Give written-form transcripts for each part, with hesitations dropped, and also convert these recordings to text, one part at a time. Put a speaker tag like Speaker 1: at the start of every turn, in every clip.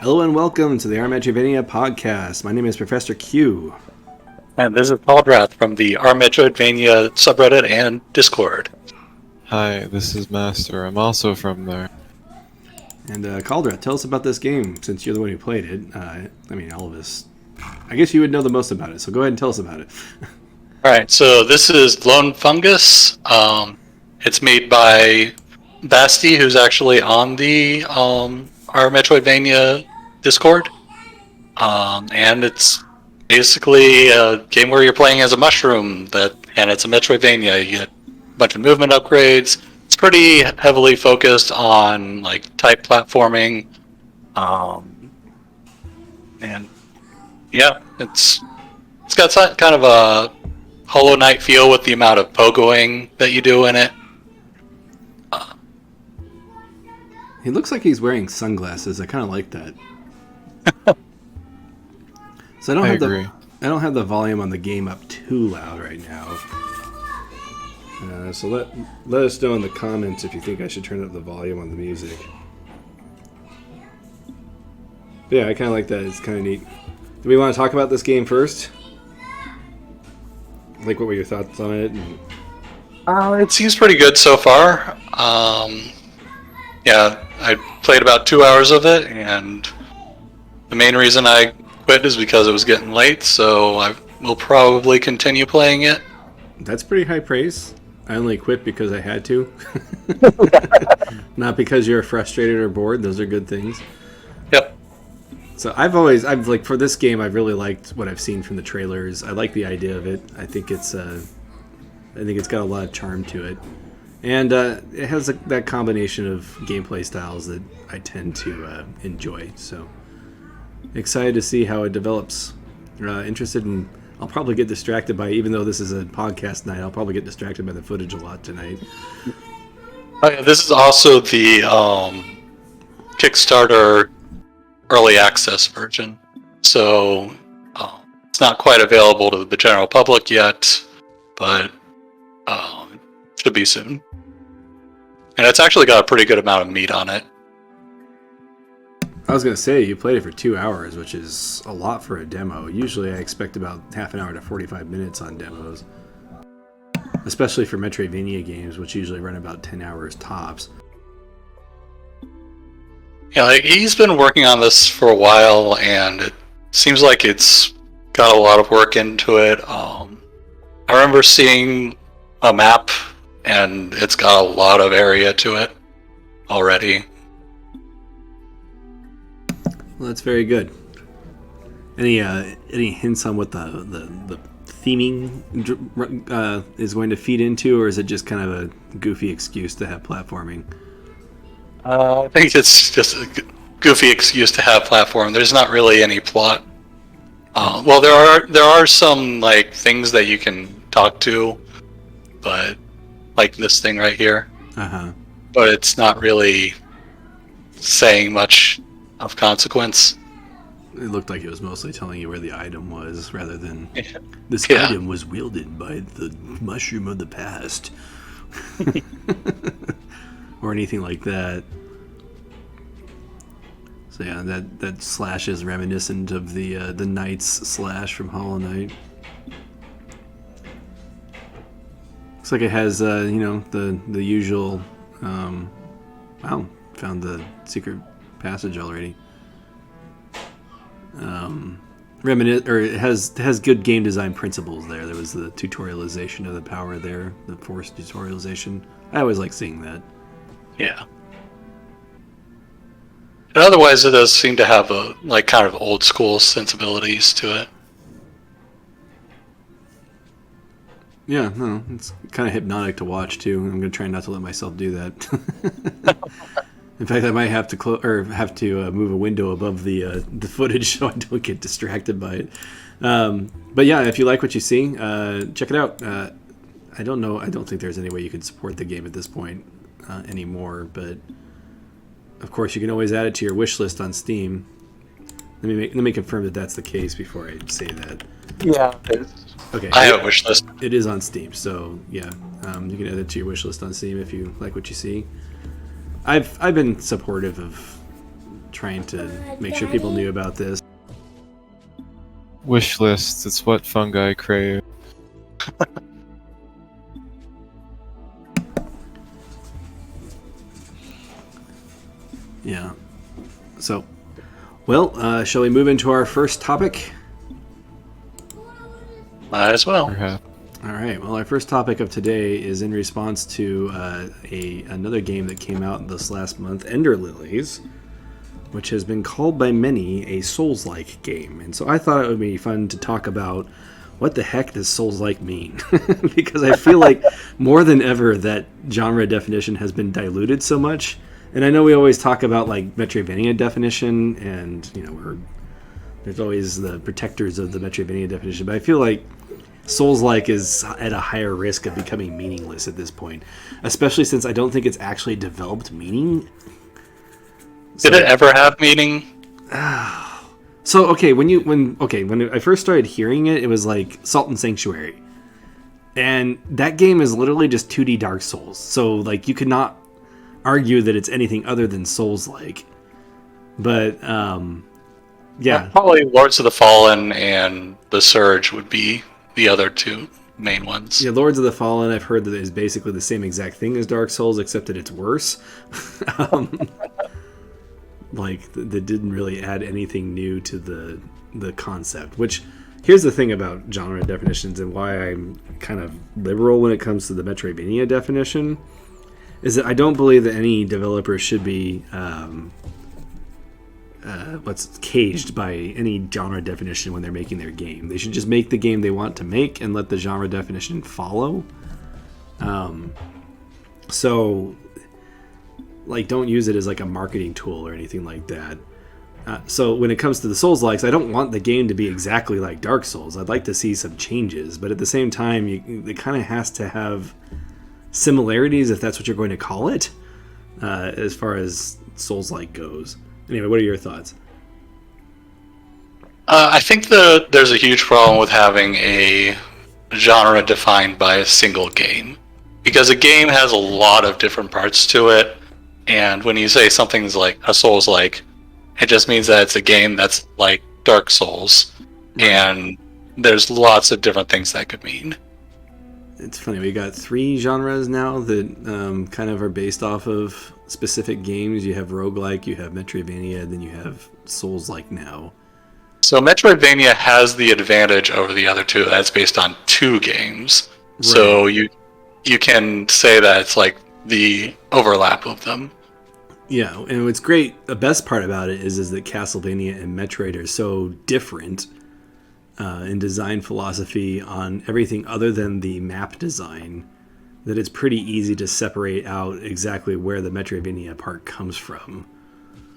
Speaker 1: Hello and welcome to the Metroidvania podcast. My name is Professor Q.
Speaker 2: And this is Cauldrath from the Metroidvania subreddit and Discord.
Speaker 3: Hi, this is Master. I'm also from there.
Speaker 1: And Cauldrath, tell us about this game since you're the one who played it. All of us. I guess you would know the most about it, so go ahead and tell us about it.
Speaker 2: Alright, so this is Lone Fungus. It's made by Basti, who's actually on the our Metroidvania Discord. And it's basically a game where you're playing as a mushroom, and it's a Metroidvania. You get a bunch of movement upgrades. It's pretty heavily focused on like type platforming. And yeah, it's got kind of a Hollow Knight feel with the amount of pogoing that you do in it.
Speaker 1: He looks like he's wearing sunglasses. I kind of like that. So I don't have the volume on the game up too loud right now. So let us know in the comments if you think I should turn up the volume on the music. But yeah, I kind of like that. It's kind of neat. Do we want to talk about this game first? Like, what were your thoughts on it?
Speaker 2: It seems pretty good so far. Yeah, I played about 2 hours of it, and the main reason I quit is because it was getting late, so I will probably continue playing it.
Speaker 1: That's pretty high praise. I only quit because I had to. Not because you're frustrated or bored. Those are good things.
Speaker 2: Yep.
Speaker 1: So for this game, I've really liked what I've seen from the trailers. I like the idea of it. I think it's got a lot of charm to it. And it has that combination of gameplay styles that I tend to enjoy. So excited to see how it develops. I'll probably get distracted by, even though this is a podcast night, I'll probably get distracted by the footage a lot tonight.
Speaker 2: Oh, yeah, this is also the Kickstarter early access version. So it's not quite available to the general public yet, but should be soon. And it's actually got a pretty good amount of meat on it.
Speaker 1: I was going to say, you played it for 2 hours, which is a lot for a demo. Usually I expect about half an hour to 45 minutes on demos. Especially for Metroidvania games, which usually run about 10 hours tops.
Speaker 2: Yeah, like, he's been working on this for a while, and it seems like it's got a lot of work into it. I remember seeing a map, and it's got a lot of area to it already.
Speaker 1: Well, that's very good. Any hints on what the theming is going to feed into, or is it just kind of a goofy excuse to have platforming?
Speaker 2: I think it's just a goofy excuse to have platform. There's not really any plot. Well, there are some like things that you can talk to, but like this thing right here. But it's not really saying much of consequence.
Speaker 1: It looked like it was mostly telling you where the item was, rather than this item was wielded by the mushroom of the past, or anything like that. So yeah, that slash is reminiscent of the Knight's slash from Hollow Knight. Looks like it has the usual. Wow, found the secret passage already. It has good game design principles there. There was the tutorialization of the power there, the forced tutorialization. I always like seeing that.
Speaker 2: Yeah. And otherwise, it does seem to have a like kind of old school sensibilities to it.
Speaker 1: Yeah, no, it's kind of hypnotic to watch too. I'm going to try not to let myself do that. In fact, I might have to move a window above the footage so I don't get distracted by it. But yeah, if you like what you see, check it out. I don't know. I don't think there's any way you can support the game at this point anymore. But of course, you can always add it to your wish list on Steam. Let me confirm that that's the case before I say that.
Speaker 2: Yeah.
Speaker 1: Okay.
Speaker 2: I have a wish list.
Speaker 1: It is on Steam, so yeah, you can add it to your wish list on Steam if you like what you see. I've been supportive of trying to make sure people knew about this.
Speaker 3: Wish lists, it's what fungi crave.
Speaker 1: Yeah. So, well, shall we move into our first topic?
Speaker 2: Might as well.
Speaker 3: Perhaps.
Speaker 1: All right. Well, our first topic of today is in response to another game that came out this last month, Ender Lilies, which has been called by many a Souls-like game. And so I thought it would be fun to talk about what the heck does Souls-like mean? Because I feel like more than ever that genre definition has been diluted so much. And I know we always talk about like Metroidvania definition, and there's always the protectors of the Metroidvania definition, but I feel like Souls-like is at a higher risk of becoming meaningless at this point, especially since I don't think it's actually developed meaning.
Speaker 2: Did it ever have meaning?
Speaker 1: So okay, when I first started hearing it, it was like Salt and Sanctuary, and that game is literally just 2D Dark Souls. So like you could not argue that it's anything other than Souls-like. But yeah,
Speaker 2: Probably Lords of the Fallen and The Surge would be the other two main ones.
Speaker 1: yeah, Lords of the Fallen, I've heard that is basically the same exact thing as Dark Souls, except that it's worse. Like that didn't really add anything new to the concept. Which, here's the thing about genre definitions and why I'm kind of liberal when it comes to the Metroidvania definition, is that I don't believe that any developer should be caged by any genre definition when they're making their game. They should just make the game they want to make and let the genre definition follow. So, like, don't use it as like a marketing tool or anything like that. So when it comes to the Souls-likes, I don't want the game to be exactly like Dark Souls. I'd like to see some changes, but at the same time, it kind of has to have similarities, if that's what you're going to call it, as far as Souls-like goes. Anyway, what are your thoughts?
Speaker 2: I think there's a huge problem with having a genre defined by a single game, because a game has a lot of different parts to it, and when you say something's like a Souls-like, it just means that it's a game that's like Dark Souls, and there's lots of different things that could mean.
Speaker 1: It's funny, we got 3 genres now that kind of are based off of specific games. You have roguelike, you have Metroidvania, and then you have Souls-like now.
Speaker 2: So Metroidvania has the advantage over the other two. That's based on 2 games. Right. So you can say that it's like the overlap of them.
Speaker 1: Yeah, and what's great, the best part about it is that Castlevania and Metroid are so different in design philosophy on everything other than the map design, that it's pretty easy to separate out exactly where the Metroidvania part comes from.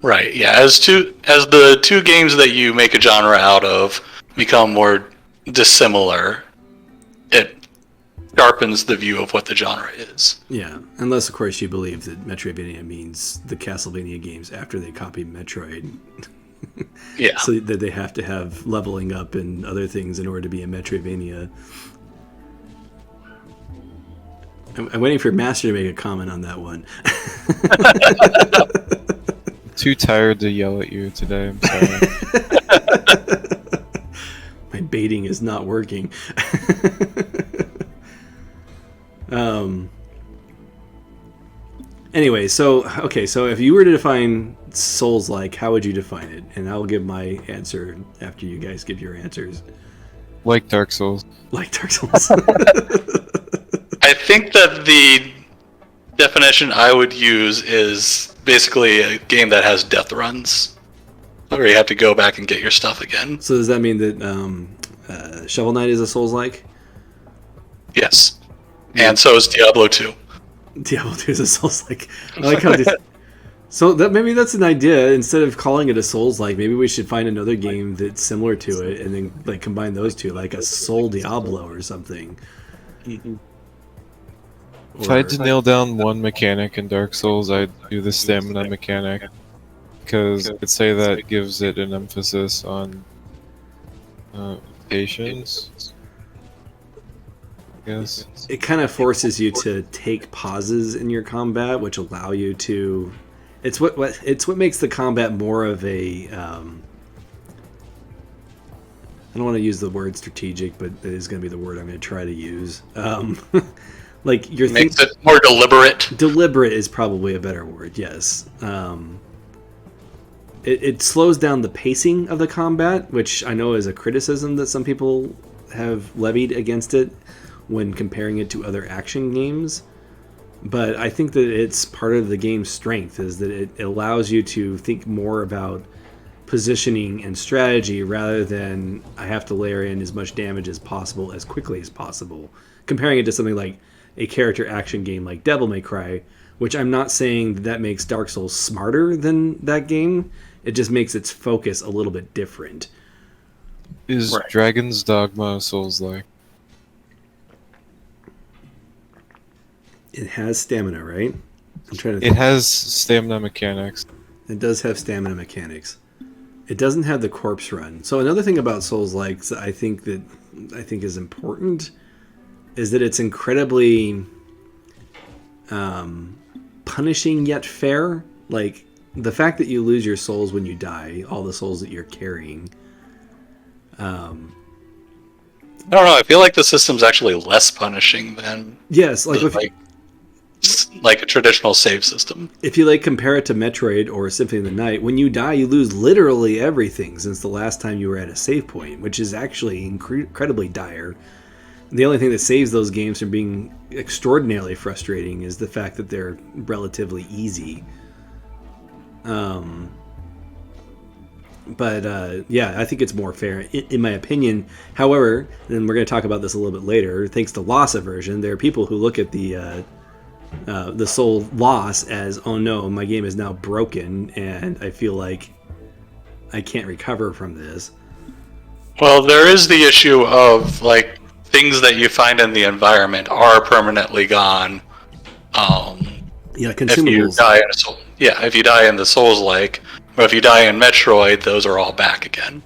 Speaker 2: Right, yeah. As the 2 games that you make a genre out of become more dissimilar, it sharpens the view of what the genre is.
Speaker 1: Yeah, unless of course you believe that Metroidvania means the Castlevania games after they copied Metroid.
Speaker 2: Yeah.
Speaker 1: So that they have to have leveling up and other things in order to be a Metroidvania. I'm waiting for Master to make a comment on that one.
Speaker 3: Too tired to yell at you today, I'm sorry.
Speaker 1: My baiting is not working. Anyway, so if you were to define Souls-like, how would you define it? And I'll give my answer after you guys give your answers.
Speaker 3: Like Dark Souls.
Speaker 1: Like Dark Souls.
Speaker 2: I think that the definition I would use is basically a game that has death runs, where you have to go back and get your stuff again.
Speaker 1: So does that mean that Shovel Knight is a Souls-like?
Speaker 2: Yes. And so is Diablo 2.
Speaker 1: Diablo 2 is a Souls-like. I like how so maybe that's an idea. Instead of calling it a Souls-like, maybe we should find another game that's similar to it and then like combine those two, like a Soul Diablo or something.
Speaker 2: Mm-hmm.
Speaker 3: If I had to nail down one mechanic in Dark Souls, I'd do the stamina mechanic, because I'd say that gives it an emphasis on patience. Yes.
Speaker 1: It kind of forces you to take pauses in your combat, which allow you to It's what makes the combat more of a. I don't want to use the word strategic, but it is going to be the word I'm going to try to use. Like you're
Speaker 2: makes it more deliberate.
Speaker 1: Deliberate is probably a better word. Yes. It slows down the pacing of the combat, which I know is a criticism that some people have levied against it when comparing it to other action games. But I think that it's part of the game's strength is that it allows you to think more about positioning and strategy rather than I have to layer in as much damage as possible as quickly as possible. Comparing it to something like a character action game like Devil May Cry, which I'm not saying that makes Dark Souls smarter than that game. It just makes its focus a little bit different.
Speaker 3: Is Dragon's Dogma Souls-like?
Speaker 1: It has stamina, right? I'm trying to
Speaker 3: It has stamina mechanics.
Speaker 1: It does have stamina mechanics. It doesn't have the corpse run. So another thing about Souls-likes that I think is important is that it's incredibly punishing yet fair. Like the fact that you lose your souls when you die, all the souls that you're carrying.
Speaker 2: I don't know. I feel like the system's actually less punishing than
Speaker 1: yes,
Speaker 2: like a traditional save system.
Speaker 1: If you compare it to Metroid or Symphony of the Night, when you die, you lose literally everything since the last time you were at a save point, which is actually incredibly dire. The only thing that saves those games from being extraordinarily frustrating is the fact that they're relatively easy. Yeah, I think it's more fair, in my opinion. However, and we're going to talk about this a little bit later, thanks to loss aversion, there are people who look at the soul loss as, oh no, my game is now broken, and I feel like I can't recover from this.
Speaker 2: Well, there is the issue of, things that you find in the environment are permanently gone.
Speaker 1: Consumables.
Speaker 2: If you die in if you die in the Souls-like, or if you die in Metroid, those are all back again.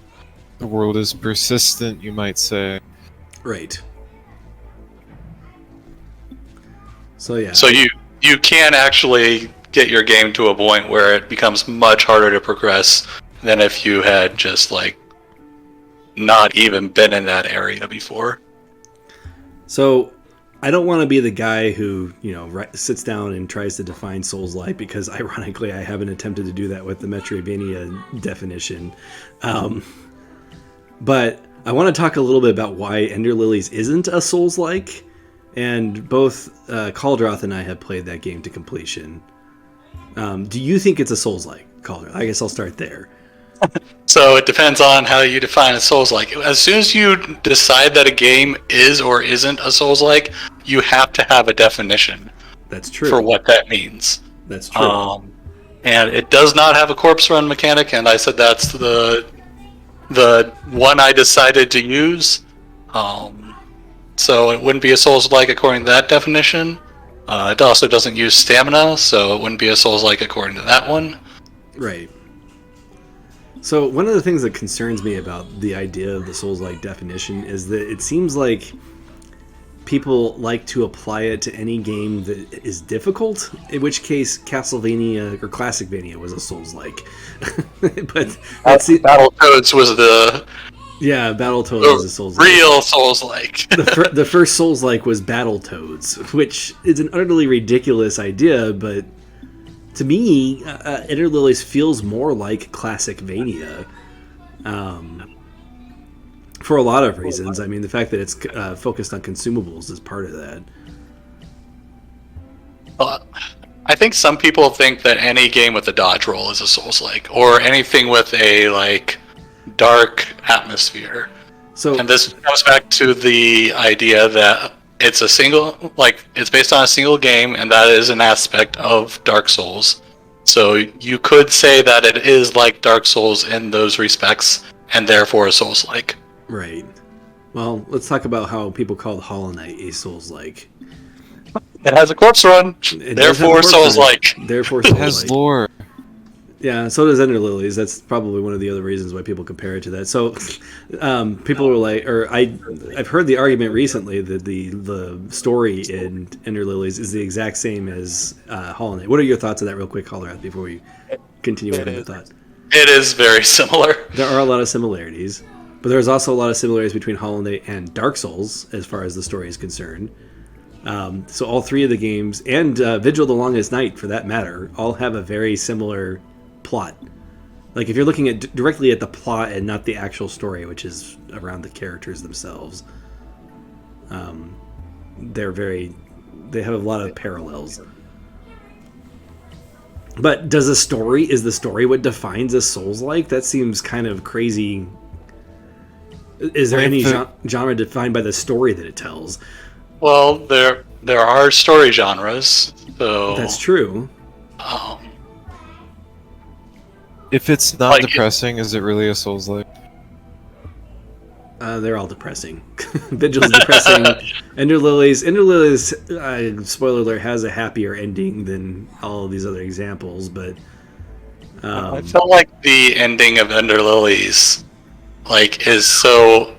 Speaker 3: The world is persistent, you might say.
Speaker 1: Right. So yeah.
Speaker 2: So you can actually get your game to a point where it becomes much harder to progress than if you had just not even been in that area before.
Speaker 1: So I don't want to be the guy who, sits down and tries to define Souls-like, because ironically I haven't attempted to do that with the Metroidvania definition. But I want to talk a little bit about why Ender Lilies isn't a Souls-like. And both Cauldrath and I have played that game to completion. Do you think it's a Souls-like, Cauldrath? I guess I'll start there.
Speaker 2: So it depends on how you define a Souls-like. As soon as you decide that a game is or isn't a Souls-like, you have to have a definition.
Speaker 1: That's true.
Speaker 2: For what that means.
Speaker 1: That's true.
Speaker 2: And it does not have a corpse run mechanic, and I said that's the one I decided to use. So it wouldn't be a Souls-like according to that definition. It also doesn't use stamina, so it wouldn't be a Souls-like according to that one.
Speaker 1: Right. So one of the things that concerns me about the idea of the Souls-like definition is that it seems like people like to apply it to any game that is difficult, in which case Castlevania or Classicvania was a Souls-like. But
Speaker 2: Battletoads was the...
Speaker 1: Yeah, Battletoads was a Souls-like.
Speaker 2: Real Souls-like.
Speaker 1: The first Souls-like was Battletoads, which is an utterly ridiculous idea, but to me, Ender Lilies feels more like Classicvania. For a lot of reasons. I mean, the fact that it's focused on consumables is part of that.
Speaker 2: I think some people think that any game with a dodge roll is a Souls-like, or anything with a, dark atmosphere. And this comes back to the idea that it's a single, it's based on a single game, and that is an aspect of Dark Souls. So you could say that it is like Dark Souls in those respects, and therefore a Souls-like.
Speaker 1: Right. Well, let's talk about how people called Hollow Knight a Souls-like.
Speaker 2: It has a corpse run, therefore Souls-like.
Speaker 1: Therefore
Speaker 3: Souls-like. It has lore.
Speaker 1: Yeah, so does Ender Lilies. That's probably one of the other reasons why people compare it to that. So, people were like, I've heard the argument recently that the story in Ender Lilies is the exact same as Hollow Knight. What are your thoughts on that, real quick, Cauldrath, before we continue with the thought?
Speaker 2: It is very similar.
Speaker 1: There are a lot of similarities, but there's also a lot of similarities between Hollow Knight and Dark Souls as far as the story is concerned. So all three of the games, and Vigil of the Longest Night for that matter, all have a very similar plot. Like if you're looking at directly at the plot and not the actual story, which is around the characters themselves, they have a lot of parallels. But is the story what defines a Souls-like? That seems kind of crazy. Is there any genre defined by the story that it tells?
Speaker 2: Well, there are story genres, so
Speaker 1: that's true.
Speaker 3: If it's not depressing, is it really a Souls-like?
Speaker 1: They're all depressing. Vigil's depressing. Ender Lilies, spoiler alert, has a happier ending than all of these other examples, but
Speaker 2: I felt like the ending of Ender Lilies, is so,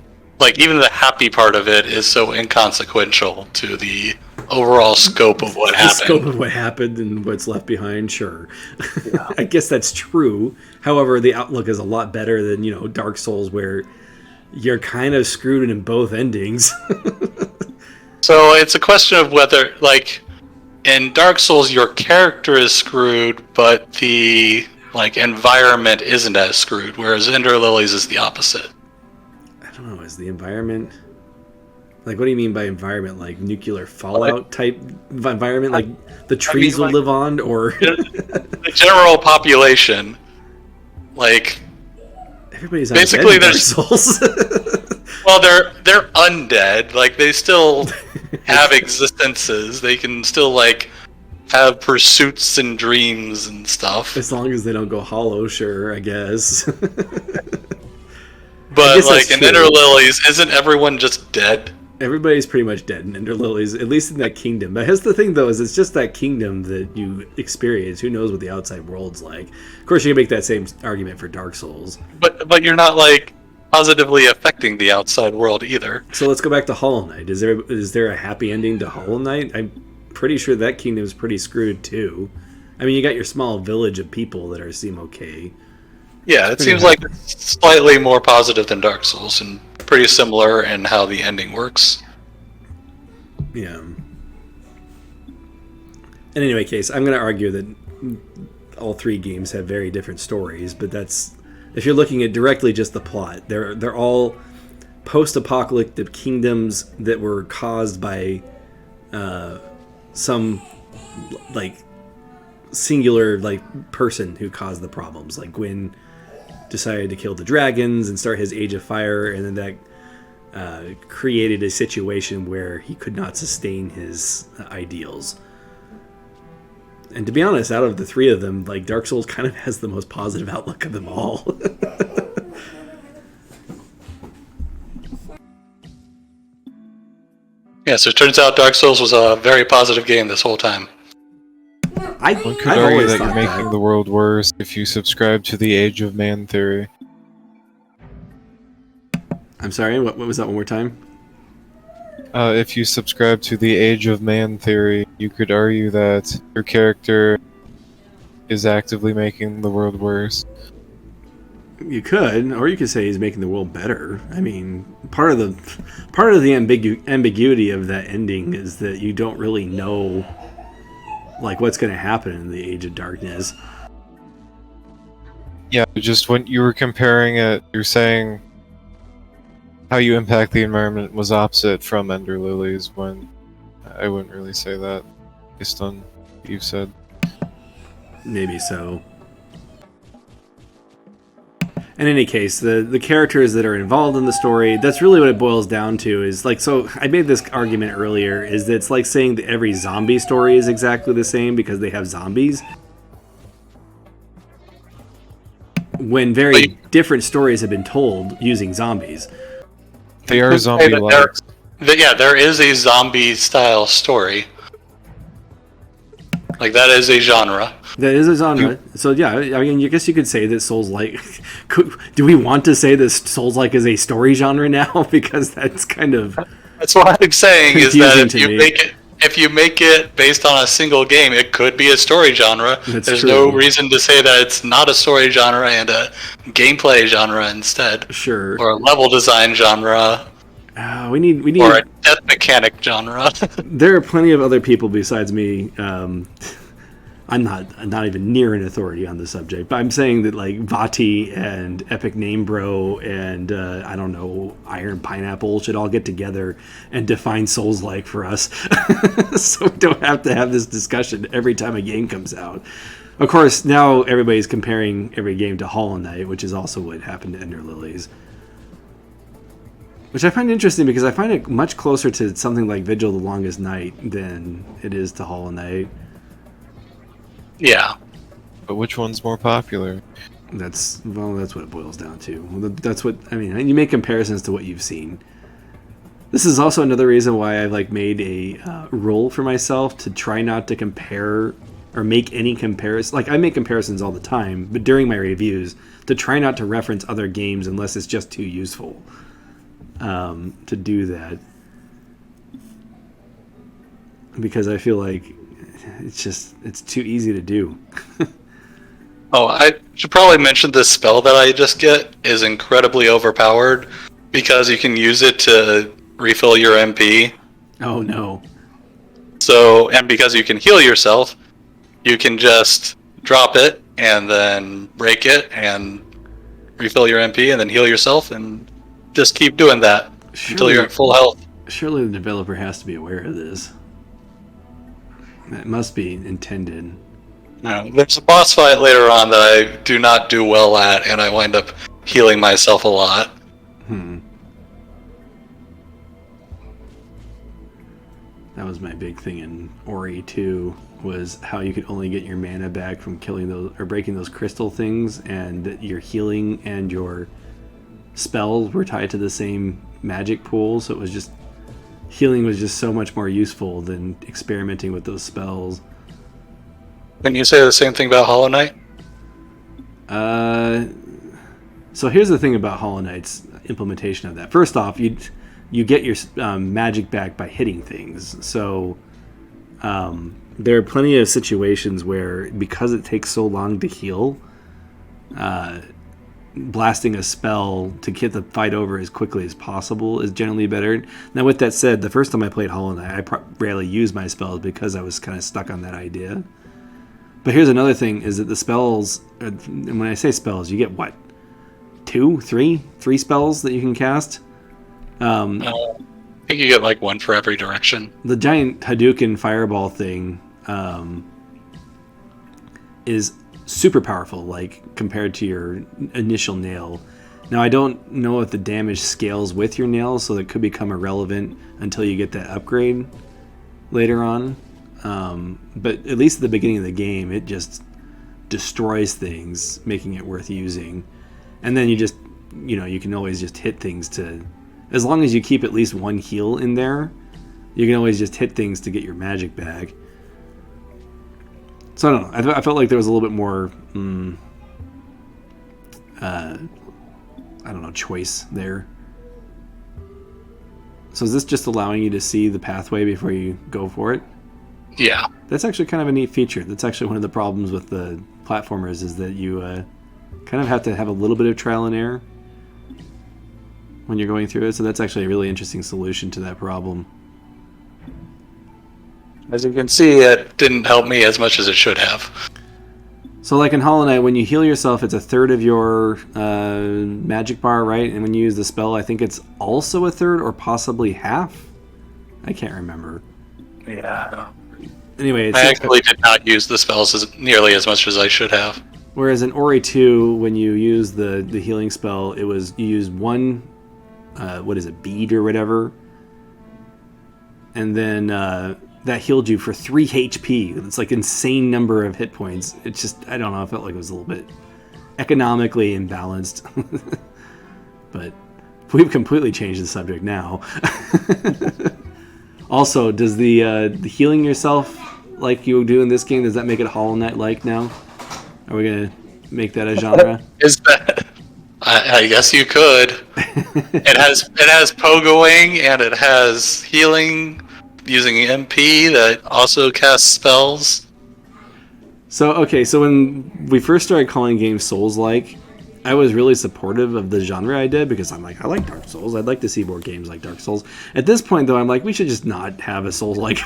Speaker 2: even the happy part of it is so inconsequential to the overall scope of what happened.
Speaker 1: The scope of what happened and what's left behind, sure. Yeah. I guess that's true. However, the outlook is a lot better than, Dark Souls, where you're kind of screwed in both endings.
Speaker 2: So it's a question of whether, in Dark Souls, your character is screwed, but the, environment isn't as screwed, whereas Ender Lilies is the opposite.
Speaker 1: I don't know, is the environment... what do you mean by environment? Like nuclear fallout type environment? Like the trees will live on, or...
Speaker 2: the general population,
Speaker 1: everybody's
Speaker 2: basically
Speaker 1: undead in Dark Souls.
Speaker 2: Well, they're undead. They still have existences. They can still have pursuits and dreams and stuff.
Speaker 1: As long as they don't go hollow, sure, I guess.
Speaker 2: But in Ender Lilies, isn't everyone just dead?
Speaker 1: Everybody's pretty much dead in Ender Lilies, at least in that kingdom. But here's the thing, though, is it's just that kingdom that you experience. Who knows what the outside world's like? Of course, you can make that same argument for Dark Souls.
Speaker 2: But you're not, positively affecting the outside world either.
Speaker 1: So let's go back to Hollow Knight. Is there a happy ending to Hollow Knight? I'm pretty sure that kingdom is pretty screwed, too. I mean, you got your small village of people that seem okay.
Speaker 2: Yeah, it seems like it's slightly more positive than Dark Souls, and pretty similar in how the ending works.
Speaker 1: Yeah. In any case, I'm going to argue that all three games have very different stories, but that's... If you're looking at directly just the plot, they're all post-apocalyptic kingdoms that were caused by some, singular, person who caused the problems. Like Gwyn decided to kill the dragons and start his Age of Fire, and then that created a situation where he could not sustain his ideals. And to be honest, out of the three of them, Dark Souls kind of has the most positive outlook of them all.
Speaker 2: Yeah, so it turns out Dark Souls was a very positive game this whole time.
Speaker 3: One could argue that you're making the world worse if you subscribe to the Age of Man theory.
Speaker 1: I'm sorry, what was that one more time?
Speaker 3: If you subscribe to the Age of Man theory, you could argue that your character is actively making the world worse.
Speaker 1: You could, or you could say he's making the world better. I mean, part of the ambiguity of that ending is that you don't really know, what's going to happen in the Age of Darkness.
Speaker 3: Yeah, just when you were comparing it, you're saying how you impact the environment was opposite from Ender Lilies, when I wouldn't really say that, based on what you've said.
Speaker 1: Maybe so. In any case, the characters that are involved in the story, that's really what it boils down to, is so I made this argument earlier, is that it's like saying that every zombie story is exactly the same because they have zombies. When very different stories have been told using zombies.
Speaker 3: They are zombie-like.
Speaker 2: Yeah, there is a zombie-style story. That is a genre.
Speaker 1: That is a genre. So yeah, I mean, I guess you could say that Souls-like. Do we want to say that Souls-like is a story genre now? Because that's kind of.
Speaker 2: That's what I'm saying is that
Speaker 1: confusing
Speaker 2: if you make it based on a single game, it could be a story genre. There's
Speaker 1: true.
Speaker 2: no reason to say that it's not a story genre and a gameplay genre instead,
Speaker 1: Sure.
Speaker 2: or a level design genre,
Speaker 1: we need.
Speaker 2: or a death mechanic genre.
Speaker 1: There are plenty of other people besides me. I'm not even near an authority on the subject, but I'm saying that like Vati and Epic Name Bro and I don't know, Iron Pineapple should all get together and define Souls-like for us, so we don't have to have this discussion every time a game comes out. Of course, now everybody's comparing every game to Hollow Knight, which is also what happened to Ender Lilies. Which I find interesting because I find it much closer to something like Vigil the Longest Night than it is to Hollow Knight.
Speaker 2: Yeah.
Speaker 3: But which one's more popular?
Speaker 1: That's what it boils down to. That's what I mean. You make comparisons to what you've seen. This is also another reason why I've like made a rule for myself to try not to compare or make any comparisons. Like I make comparisons all the time, but during my reviews, to try not to reference other games unless it's just too useful to do that. Because I feel like it's too easy to do.
Speaker 2: Oh, I should probably mention this spell that I just get is incredibly overpowered because you can use it to refill your MP.
Speaker 1: Oh no.
Speaker 2: So, and because you can heal yourself, you can just drop it and then break it and refill your MP and then heal yourself and just keep doing that until you're at full health.
Speaker 1: Surely the developer has to be aware of this. It must be intended.
Speaker 2: No, there's a boss fight later on that I do not do well at, and I wind up healing myself a lot.
Speaker 1: That was my big thing in Ori 2, was how you could only get your mana back from killing those or breaking those crystal things, and that your healing and your spells were tied to the same magic pool, so it was just healing was just so much more useful than experimenting with those spells.
Speaker 2: Can you say the same thing about Hollow Knight?
Speaker 1: So here's the thing about Hollow Knight's implementation of that. First off, you get your magic back by hitting things. So there are plenty of situations where, because it takes so long to heal, blasting a spell to get the fight over as quickly as possible is generally better. Now, with that said, the first time I played Hollow Knight, I rarely used my spells because I was kind of stuck on that idea. But here's another thing, is that the spells, and when I say spells, you get what? Three spells that you can cast?
Speaker 2: I think you get like one for every direction.
Speaker 1: The giant Hadouken fireball thing is super powerful, like, compared to your initial nail. Now, I don't know if the damage scales with your nails, so that could become irrelevant until you get that upgrade later on. But at least at the beginning of the game, it just destroys things, making it worth using. And then you can always just hit things to, as long as you keep at least one heal in there, you can always just hit things to get your magic back. So I don't know. I felt like there was a little bit more, choice there. So is this just allowing you to see the pathway before you go for it?
Speaker 2: Yeah.
Speaker 1: That's actually kind of a neat feature. That's actually one of the problems with the platformers, is that you kind of have to have a little bit of trial and error when you're going through it. So that's actually a really interesting solution to that problem.
Speaker 2: As you can see, it didn't help me as much as it should have.
Speaker 1: So like in Hollow Knight, when you heal yourself, it's a third of your magic bar, right? And when you use the spell, I think it's also a third or possibly half. I can't remember.
Speaker 2: Yeah.
Speaker 1: Anyway,
Speaker 2: I actually did not use the spells nearly as much as I should have.
Speaker 1: Whereas in Ori 2, when you use the healing spell, you use one, bead or whatever, and then that healed you for 3 HP. It's like insane number of hit points. It's just, I don't know, I felt like it was a little bit economically imbalanced. But we've completely changed the subject now. Also, does the healing yourself like you do in this game, does that make it Hollow Knight-like now? Are we gonna make that a genre?
Speaker 2: Is that? I guess you could. It has pogoing and it has healing using MP that also casts spells.
Speaker 1: So when we first started calling games Souls-like, I was really supportive of the genre idea because I'm like, I like Dark Souls. I'd like to see more games like Dark Souls. At this point, though, I'm like, we should just not have a Souls-like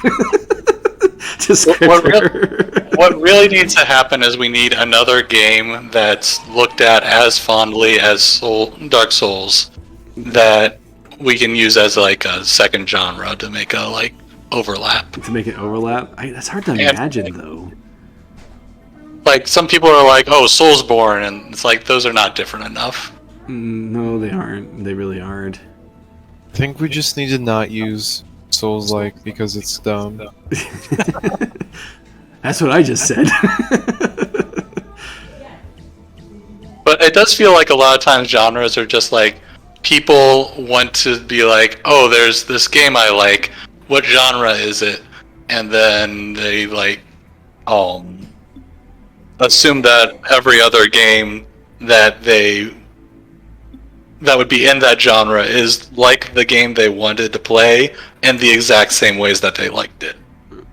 Speaker 1: descriptor.
Speaker 2: What really needs to happen is we need another game that's looked at as fondly as Dark Souls that we can use as like a second genre to make a like overlap.
Speaker 1: To make it overlap? That's hard to imagine, though.
Speaker 2: Like, some people are like, oh, Soulsborne, and it's like, those are not different enough.
Speaker 1: No, they aren't. They really aren't.
Speaker 3: I think we just need to not use Souls-like because it's dumb.
Speaker 1: That's what I just said.
Speaker 2: But it does feel like a lot of times genres are just like, people want to be like, oh, there's this game I like, what genre is it? And then they like, assume that every other game that would be in that genre is like the game they wanted to play in the exact same ways that they liked it.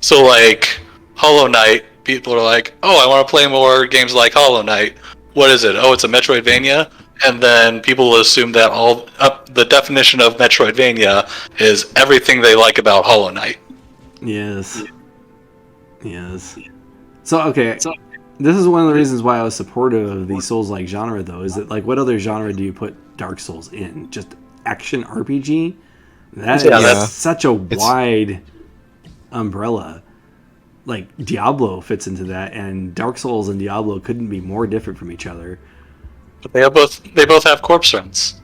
Speaker 2: So like Hollow Knight, people are like, oh, I want to play more games like Hollow Knight. What is it? Oh, it's a Metroidvania? And then people will assume that the definition of Metroidvania is everything they like about Hollow Knight.
Speaker 1: Yes. So this is one of the reasons why I was supportive of the Souls-like genre, though, is that, like, what other genre do you put Dark Souls in? Just action RPG? That's such a wide umbrella. Like, Diablo fits into that, and Dark Souls and Diablo couldn't be more different from each other.
Speaker 2: But they both have corpse runs.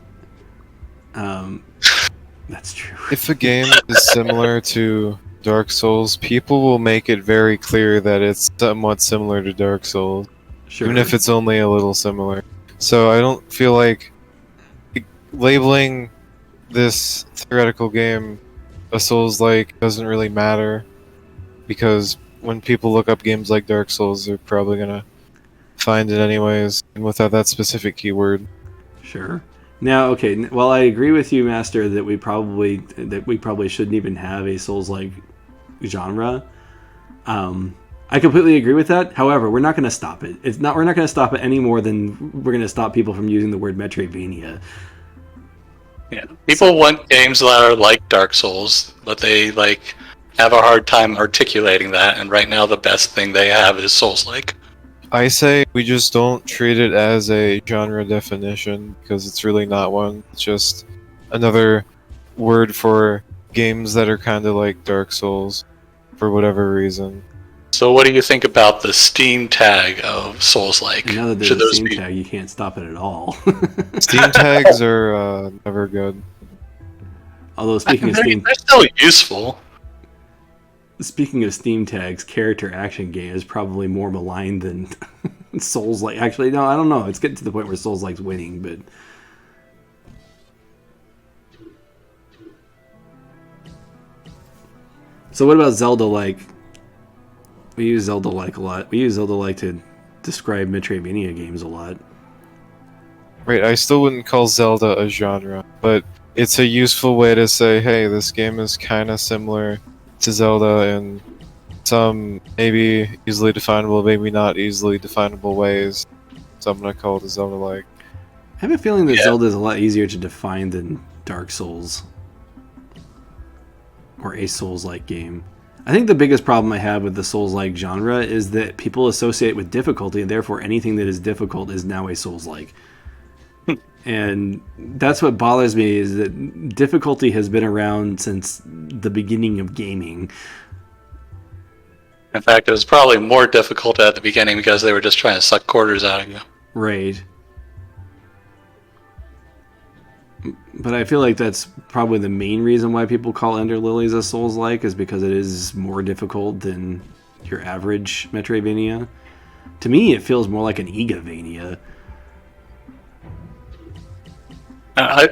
Speaker 1: That's true.
Speaker 3: If a game is similar to Dark Souls, people will make it very clear that it's somewhat similar to Dark Souls, even if it's only a little similar. So I don't feel like labeling this theoretical game a Souls-like doesn't really matter, because when people look up games like Dark Souls, they're probably gonna find it anyways, and without that specific keyword.
Speaker 1: Sure. Now, okay, well, I agree with you, Master, that we probably shouldn't even have a Souls-like genre. I completely agree with that. However, we're not going to stop it. We're not going to stop it any more than we're going to stop people from using the word Metroidvania.
Speaker 2: Yeah, people want games that are like Dark Souls, but they like have a hard time articulating that. And right now, the best thing they have is Souls-like.
Speaker 3: I say we just don't treat it as a genre definition, because it's really not one. It's just another word for games that are kind of like Dark Souls for whatever reason.
Speaker 2: So what do you think about the Steam tag of Souls-like?
Speaker 1: Now that there's a Steam tag, you can't stop it at all.
Speaker 3: Steam tags are never good.
Speaker 1: Although speaking of Steam,
Speaker 2: they're still useful.
Speaker 1: Speaking of Steam tags, character action game is probably more maligned than Souls-like. Actually, no, I don't know. It's getting to the point where Souls-like's winning, but so what about Zelda-like? We use Zelda-like a lot. We use Zelda-like to describe Metroidvania games a lot.
Speaker 3: Right, I still wouldn't call Zelda a genre, but it's a useful way to say, hey, this game is kind of similar to Zelda in some maybe easily definable, maybe not easily definable ways. So I'm going to call it a Zelda-like.
Speaker 1: I have a feeling that Zelda is a lot easier to define than Dark Souls. Or a Souls-like game. I think the biggest problem I have with the Souls-like genre is that people associate it with difficulty, and therefore anything that is difficult is now a Souls-like. And that's what bothers me, is that difficulty has been around since the beginning of gaming.
Speaker 2: In fact, it was probably more difficult at the beginning because they were just trying to suck quarters out of you.
Speaker 1: Right. But I feel like that's probably the main reason why people call Ender Lilies a Souls-like, is because it is more difficult than your average Metroidvania. To me, it feels more like an Igavania.
Speaker 2: I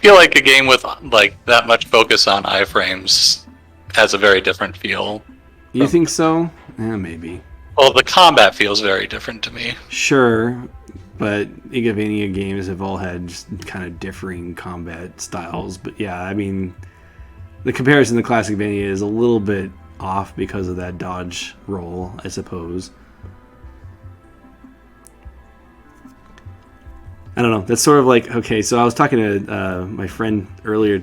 Speaker 2: feel like a game with like that much focus on iframes has a very different feel.
Speaker 1: You think so? Maybe.
Speaker 2: Well, the combat feels very different to me.
Speaker 1: Sure, but Igavania games have all had just kind of differing combat styles. But yeah, I mean, the comparison to Classic Vania is a little bit off because of that dodge roll, I suppose. I don't know. That's sort of like, okay, so I was talking to my friend earlier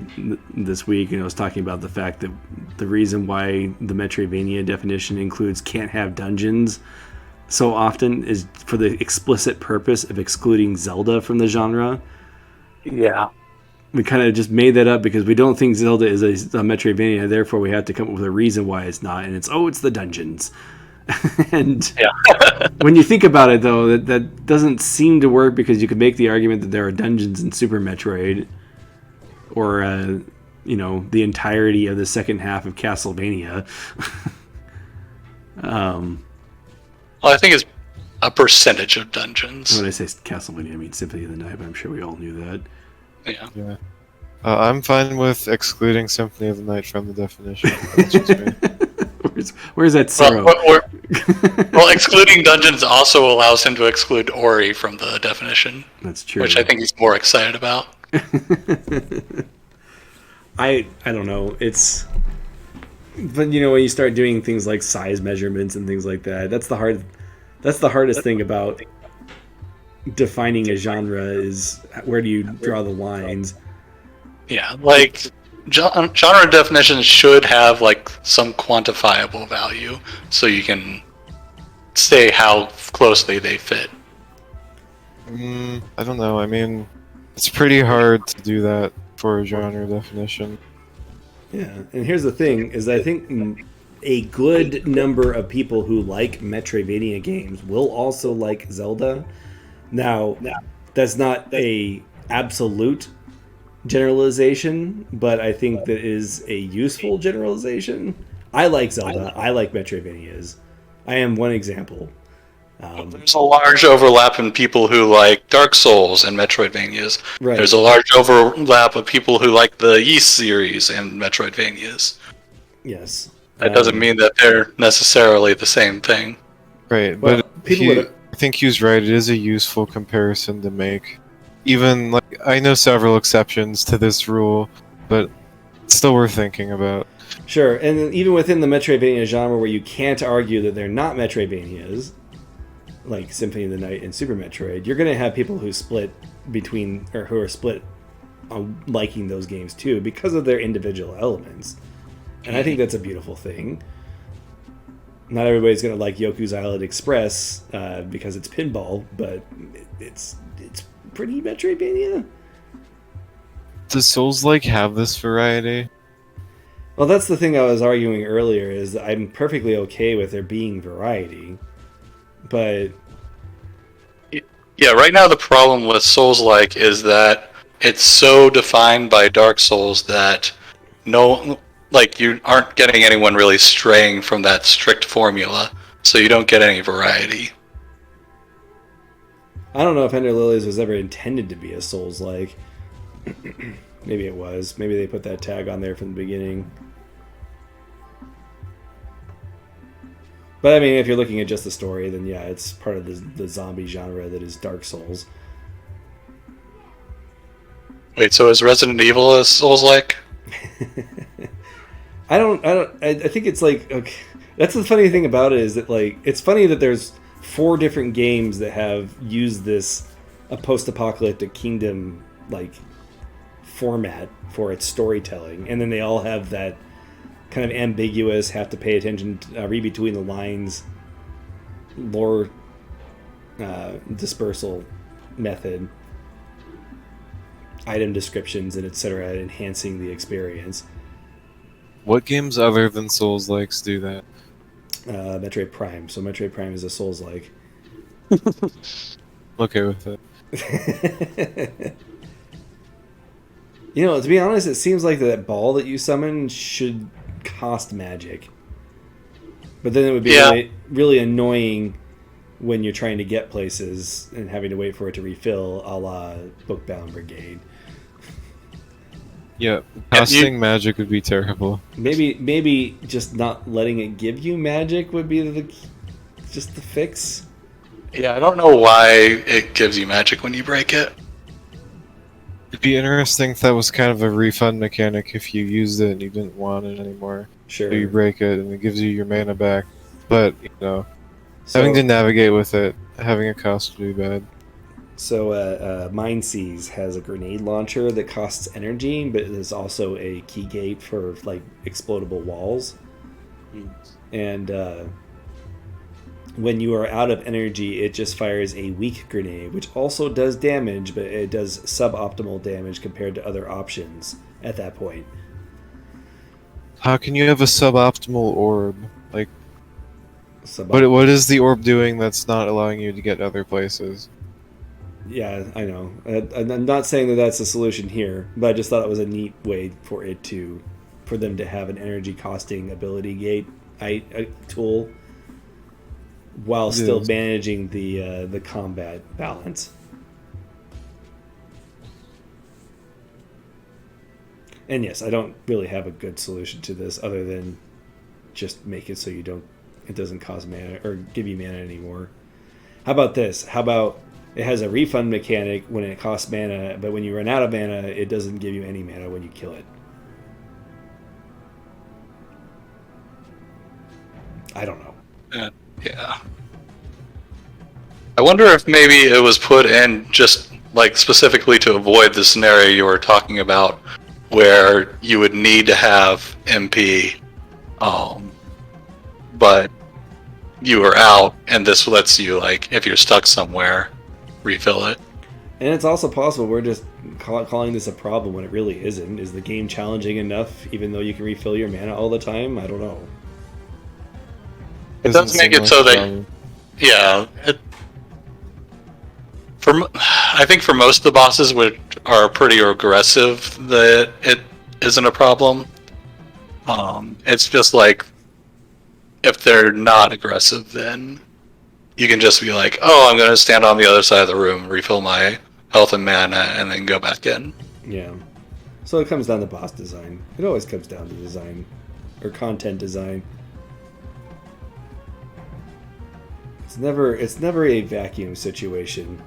Speaker 1: this week, and I was talking about the fact that the reason why the Metroidvania definition includes can't have dungeons so often is for the explicit purpose of excluding Zelda from the genre.
Speaker 2: Yeah.
Speaker 1: We kind of just made that up because we don't think Zelda is a Metroidvania, therefore we have to come up with a reason why it's not, and it's the dungeons. And when you think about it, though, that doesn't seem to work because you could make the argument that there are dungeons in Super Metroid, or the entirety of the second half of Castlevania.
Speaker 2: Well, I think it's a percentage of dungeons.
Speaker 1: When I say Castlevania, I mean Symphony of the Night, but I'm sure we all knew that.
Speaker 2: Yeah.
Speaker 3: I'm fine with excluding Symphony of the Night from the definition. That's just me.
Speaker 1: Where's that Sarah?
Speaker 2: Well, excluding dungeons also allows him to exclude Ori from the definition.
Speaker 1: That's true.
Speaker 2: Which I think he's more excited about.
Speaker 1: I don't know. But when you start doing things like size measurements and things like that, that's the hardest thing about defining a genre is where do you draw the lines?
Speaker 2: Yeah, like genre definitions should have like some quantifiable value so you can say how closely they fit.
Speaker 3: I don't know. I mean, it's pretty hard to do that for a genre definition.
Speaker 1: Yeah, and here's the thing, is I think a good number of people who like Metroidvania games will also like Zelda. Now, that's not a absolute generalization, but I think that is a useful generalization. I like Zelda. I like Metroidvanias. I am one example.
Speaker 2: There's a large overlap in people who like Dark Souls and Metroidvanias.
Speaker 1: Right.
Speaker 2: There's a large overlap of people who like the Ys series and Metroidvanias.
Speaker 1: Yes.
Speaker 2: That doesn't mean that they're necessarily the same thing.
Speaker 3: Right,
Speaker 1: Well,
Speaker 3: but I think he's right. It is a useful comparison to make. Even, like, I know several exceptions to this rule, but it's still worth thinking about.
Speaker 1: Sure, and even within the Metroidvania genre where you can't argue that they're not Metroidvanias, like Symphony of the Night and Super Metroid, you're going to have people who who are split on liking those games too because of their individual elements. And I think that's a beautiful thing. Not everybody's going to like Yoku's Island Express because it's pinball, but it's pretty Metroidvania.
Speaker 3: Does Souls-like have this variety?
Speaker 1: Well, that's the thing I was arguing earlier, is that I'm perfectly okay with there being variety, but...
Speaker 2: Yeah, right now the problem with Souls-like is that it's so defined by Dark Souls that you aren't getting anyone really straying from that strict formula, so you don't get any variety.
Speaker 1: I don't know if Ender Lilies was ever intended to be a Souls-like. Maybe it was. Maybe they put that tag on there from the beginning. But I mean, if you're looking at just the story, then yeah, it's part of the zombie genre that is Dark Souls.
Speaker 2: Wait, so is Resident Evil a Souls-like?
Speaker 1: I think it's like, okay. That's the funny thing about it, is that like, it's funny that there's 4 different games that have used a post-apocalyptic kingdom like format for its storytelling, and then they all have that kind of ambiguous, have to pay attention, read between the lines, lore dispersal method, item descriptions, and etc., enhancing the experience.
Speaker 3: What games other than Souls-likes do that?
Speaker 1: Metroid Prime. So Metroid Prime is a Souls-like.
Speaker 3: Okay with it.
Speaker 1: To be honest, it seems like that ball that you summon should cost magic. But then it would be really, really annoying when you're trying to get places and having to wait for it to refill, a la Bookbound Brigade.
Speaker 3: Yeah, casting magic would be terrible.
Speaker 1: Maybe just not letting it give you magic would be the fix.
Speaker 2: Yeah, I don't know why it gives you magic when you break it.
Speaker 3: It'd be interesting if that was kind of a refund mechanic if you used it and you didn't want it anymore.
Speaker 1: Sure.
Speaker 3: So you break it and it gives you your mana back. But,
Speaker 1: So,
Speaker 3: having to navigate with it, having a cost would be bad.
Speaker 1: So, Mind Seize has a grenade launcher that costs energy, but it is also a key gate for like explodable walls. And when you are out of energy, it just fires a weak grenade, which also does damage, but it does suboptimal damage compared to other options at that point.
Speaker 3: How can you have a suboptimal orb? Like,
Speaker 1: Subop-
Speaker 3: what is the orb doing that's not allowing you to get other places?
Speaker 1: Yeah, I know. I'm not saying that that's the solution here, but I just thought it was a neat way for them to have an energy costing ability gate tool while still managing the combat balance. And yes, I don't really have a good solution to this other than just make it so it doesn't cost mana or give you mana anymore. How about this? How about it has a refund mechanic when it costs mana, but when you run out of mana, it doesn't give you any mana when you kill it. I don't know.
Speaker 2: Yeah. I wonder if maybe it was put in just like specifically to avoid the scenario you were talking about, where you would need to have MP, but you are out, and this lets you, like, if you're stuck somewhere, refill it.
Speaker 1: And it's also possible we're just calling this a problem when it really isn't. Is the game challenging enough, even though you can refill your mana all the time? I don't know.
Speaker 2: It does make it so that, yeah, I think for most of the bosses, which are pretty aggressive, that it isn't a problem. It's just like, if they're not aggressive, then you can just be like, oh, I'm going to stand on the other side of the room, refill my health and mana, and then go back in.
Speaker 1: Yeah. So it comes down to boss design. It always comes down to design. Or content design. It's never a vacuum situation.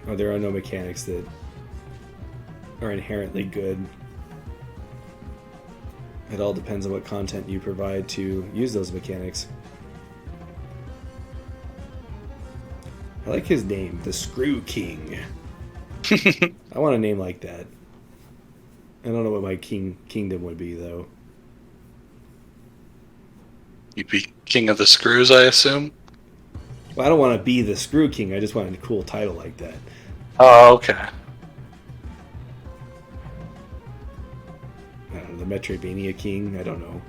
Speaker 1: Or there are no mechanics that are inherently good. It all depends on what content you provide to use those mechanics. I like his name, the Screw King. I want a name like that. I don't know what my kingdom would be, though.
Speaker 2: You'd be king of the screws, I assume?
Speaker 1: Well, I don't want to be the Screw King. I just want a cool title like that.
Speaker 2: Oh, okay.
Speaker 1: I don't know, the Metroidvania King? I don't know.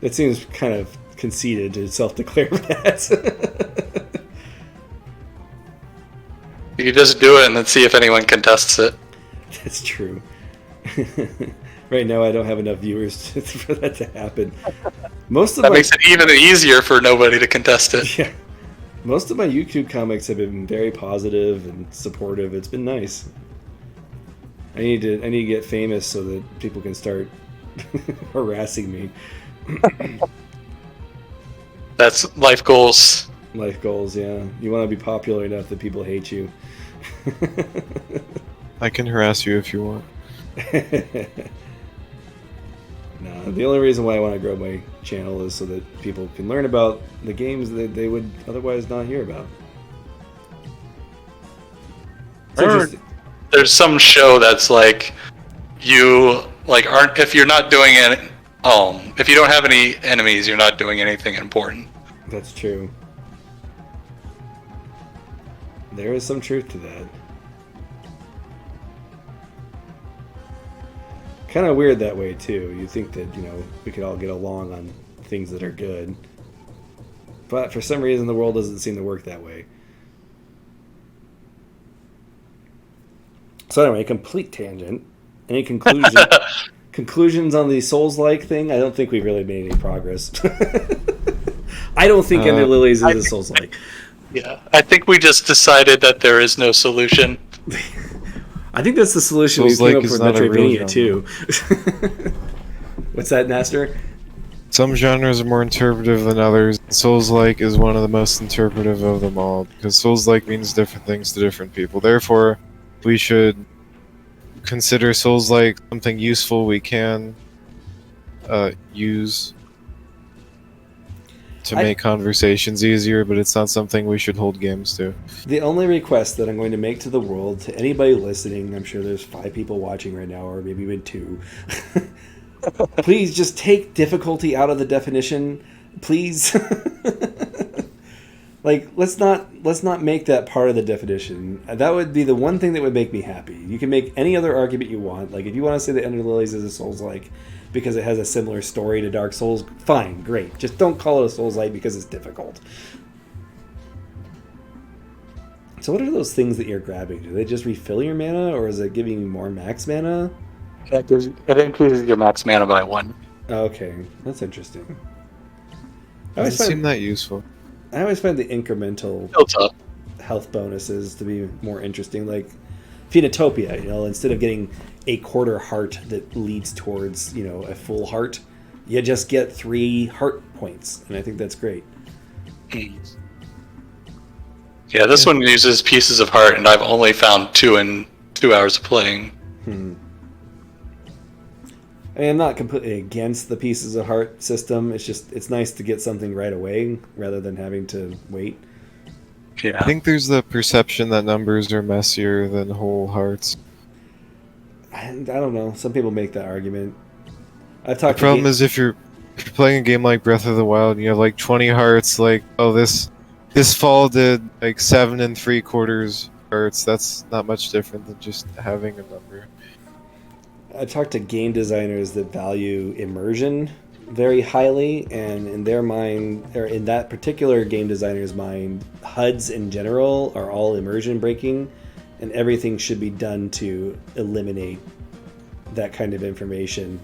Speaker 1: It seems kind of conceited to self-declare that.
Speaker 2: You can just do it and then see if anyone contests it.
Speaker 1: That's true. Right now, I don't have enough viewers for that to happen. That
Speaker 2: makes it even easier for nobody to contest it.
Speaker 1: Yeah. Most of my YouTube comics have been very positive and supportive. It's been nice. I need to get famous so that people can start harassing me.
Speaker 2: That's life goals.
Speaker 1: Life goals, yeah. You want to be popular enough that people hate you.
Speaker 3: I can harass you if you want.
Speaker 1: No, the only reason why I want to grow my channel is so that people can learn about the games that they would otherwise not hear about.
Speaker 2: There's some show that's like, you like aren't, if you're not doing it, if you don't have any enemies, you're not doing anything important.
Speaker 1: That's true. There is some truth to that. Kind of weird that way too. You think that, we could all get along on things that are good. But for some reason the world doesn't seem to work that way. So anyway, complete tangent. Any conclusions on the Souls-like thing? I don't think we've really made any progress. I don't think Ender Lilies is a Souls-like.
Speaker 2: Yeah, I think we just decided that there is no solution.
Speaker 1: I think that's the solution we came
Speaker 3: Souls-like
Speaker 1: up
Speaker 3: is
Speaker 1: with
Speaker 3: not a real
Speaker 1: Metroidvania too. What's that, Nastor?
Speaker 3: Some genres are more interpretive than others. Souls-like is one of the most interpretive of them all, because Souls-like means different things to different people. Therefore, we should consider Souls-like something useful we can use to make conversations easier, but it's not something we should hold games to.
Speaker 1: The only request that I'm going to make to the world, to anybody listening, I'm sure there's 5 people watching right now, or maybe even 2. Please just take difficulty out of the definition, please. Like, let's not make that part of the definition. That would be the one thing that would make me happy. You can make any other argument you want. Like, if you want to say that Ender Lilies is a Souls-like because it has a similar story to Dark Souls, fine, great. Just don't call it a Souls-like because it's difficult. So what are those things that you're grabbing? Do they just refill your mana, or is it giving you more max mana?
Speaker 2: It increases your max mana by 1.
Speaker 1: Okay, that's interesting.
Speaker 3: Doesn't seem that useful.
Speaker 1: I always find the incremental
Speaker 2: Built up.
Speaker 1: health bonuses to be more interesting. Like Phenotopia, instead of getting a quarter heart that leads towards, a full heart, you just get 3 heart points, and I think that's great.
Speaker 2: Yeah, this one uses pieces of heart, and I've only found 2 in 2 hours of playing.
Speaker 1: I mean, I'm not completely against the pieces of heart system. It's nice to get something right away rather than having to wait.
Speaker 2: Yeah.
Speaker 3: I think there's the perception that numbers are messier than whole hearts.
Speaker 1: And I don't know. Some people make that argument. I've
Speaker 3: The
Speaker 1: talked.
Speaker 3: problem is if you're playing a game like Breath of the Wild and you have like 20 hearts, like, oh, this fall did like 7 3/4 hearts. That's not much different than just having a number.
Speaker 1: I've talked to game designers that value immersion very highly, and in their mind, or in that particular game designer's mind, HUDs in general are all immersion breaking, and everything should be done to eliminate that kind of information,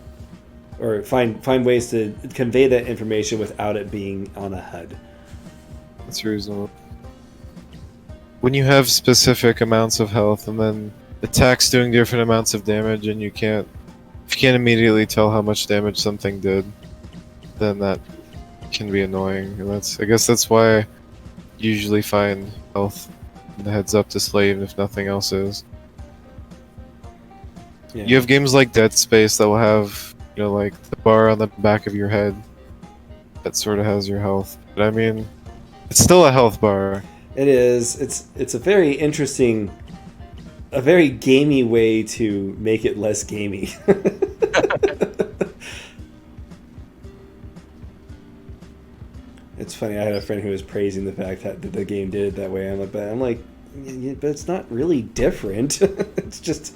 Speaker 1: or find ways to convey that information without it being on a HUD.
Speaker 3: That's reasonable. When you have specific amounts of health and then attacks doing different amounts of damage, and if you can't immediately tell how much damage something did, then that can be annoying. And I guess that's why I usually find health in the heads-up display, even if nothing else is.
Speaker 1: Yeah.
Speaker 3: You have games like Dead Space that will have, like the bar on the back of your head that sort of has your health. But I mean, it's still a health bar.
Speaker 1: It is. It's a very interesting, a very gamey way to make it less gamey. It's funny. I had a friend who was praising the fact that the game did it that way. I'm like, but it's not really different. It's just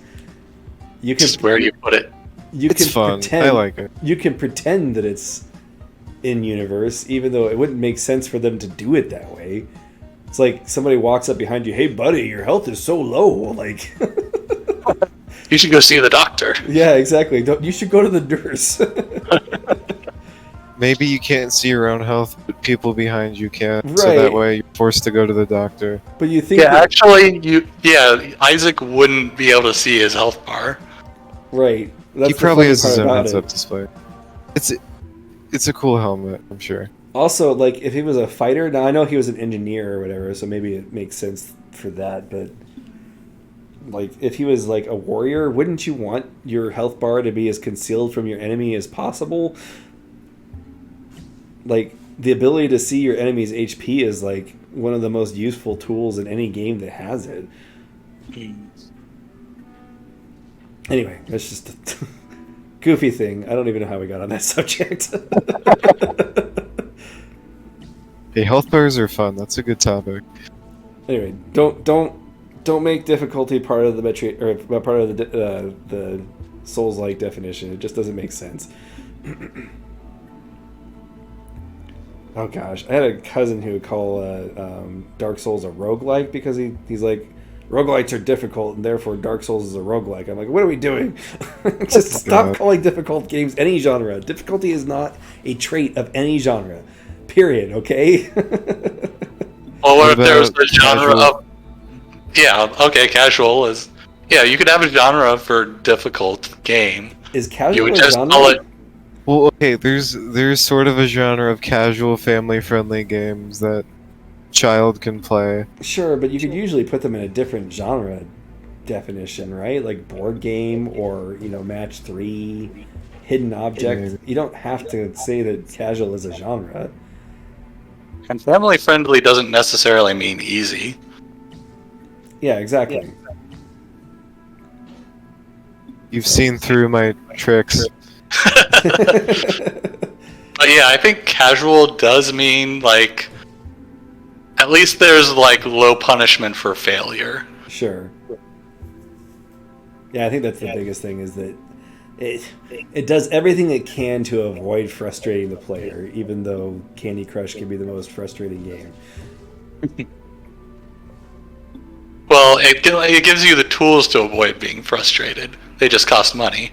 Speaker 1: you can.
Speaker 2: Just where you put it.
Speaker 3: It's fun.
Speaker 1: Pretend,
Speaker 3: I like it.
Speaker 1: You can pretend that it's in universe, even though it wouldn't make sense for them to do it that way. It's like somebody walks up behind you, "Hey, buddy, your health is so low." Like,
Speaker 2: you should go see the doctor.
Speaker 1: Yeah, exactly. You should go to the nurse.
Speaker 3: Maybe you can't see your own health, but people behind you can.
Speaker 1: Right.
Speaker 3: So that way you're forced to go to the doctor.
Speaker 1: But you think?
Speaker 2: Yeah, actually, Isaac wouldn't be able to see his health bar.
Speaker 1: Right. That's
Speaker 3: He
Speaker 1: the
Speaker 3: probably
Speaker 1: funny
Speaker 3: has his
Speaker 1: part
Speaker 3: own
Speaker 1: about
Speaker 3: heads-up
Speaker 1: it.
Speaker 3: display. It's a cool helmet, I'm sure.
Speaker 1: Also, like, if he was a fighter, now I know he was an engineer or whatever, so maybe it makes sense for that, but like, if he was like a warrior, wouldn't you want your health bar to be as concealed from your enemy as possible? Like, the ability to see your enemy's HP is like one of the most useful tools in any game that has it. Anyway, that's just a goofy thing. I don't even know how we got on that subject.
Speaker 3: Hey, health bars are fun. That's a good topic.
Speaker 1: Anyway, don't make difficulty part of the Metroid, or part of the Souls-like definition. It just doesn't make sense. Oh gosh, I had a cousin who would call Dark Souls a roguelike because he's like, roguelites are difficult and therefore Dark Souls is a roguelike. I'm like, what are we doing? Just stop calling difficult games any genre. Difficulty is not a trait of any genre. Period, okay?
Speaker 2: Or if there's the genre of... Yeah, okay, casual is... Yeah, you could have a genre for difficult game.
Speaker 1: Is
Speaker 2: You
Speaker 1: casual
Speaker 2: would
Speaker 1: a
Speaker 2: just
Speaker 1: genre?
Speaker 2: call it.
Speaker 3: Well, okay, there's sort of a genre of casual, family-friendly games that child can play.
Speaker 1: Sure, but you could usually put them in a different genre definition, right? Like board game or, match 3, hidden object.
Speaker 3: Maybe.
Speaker 1: You don't have to say that casual is a genre.
Speaker 2: And family friendly doesn't necessarily mean easy.
Speaker 1: Yeah, exactly.
Speaker 3: You've seen through my tricks.
Speaker 2: But yeah, I think casual does mean like at least there's like low punishment for failure.
Speaker 1: Sure. Yeah, I think that's the biggest thing is that it does everything it can to avoid frustrating the player, even though Candy Crush can be the most frustrating game.
Speaker 2: Well, it gives you the tools to avoid being frustrated. They just cost money.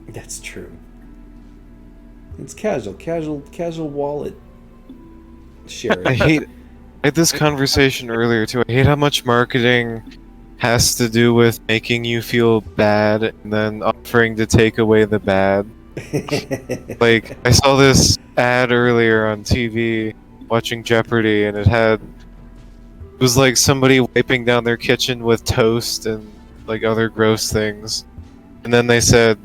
Speaker 1: That's true. It's casual wallet sharing.
Speaker 3: I had this conversation earlier too. I hate how much marketing has to do with making you feel bad and then offering to take away the bad. Like, I saw this ad earlier on TV watching Jeopardy, and it was like somebody wiping down their kitchen with toast and like other gross things. And then they said,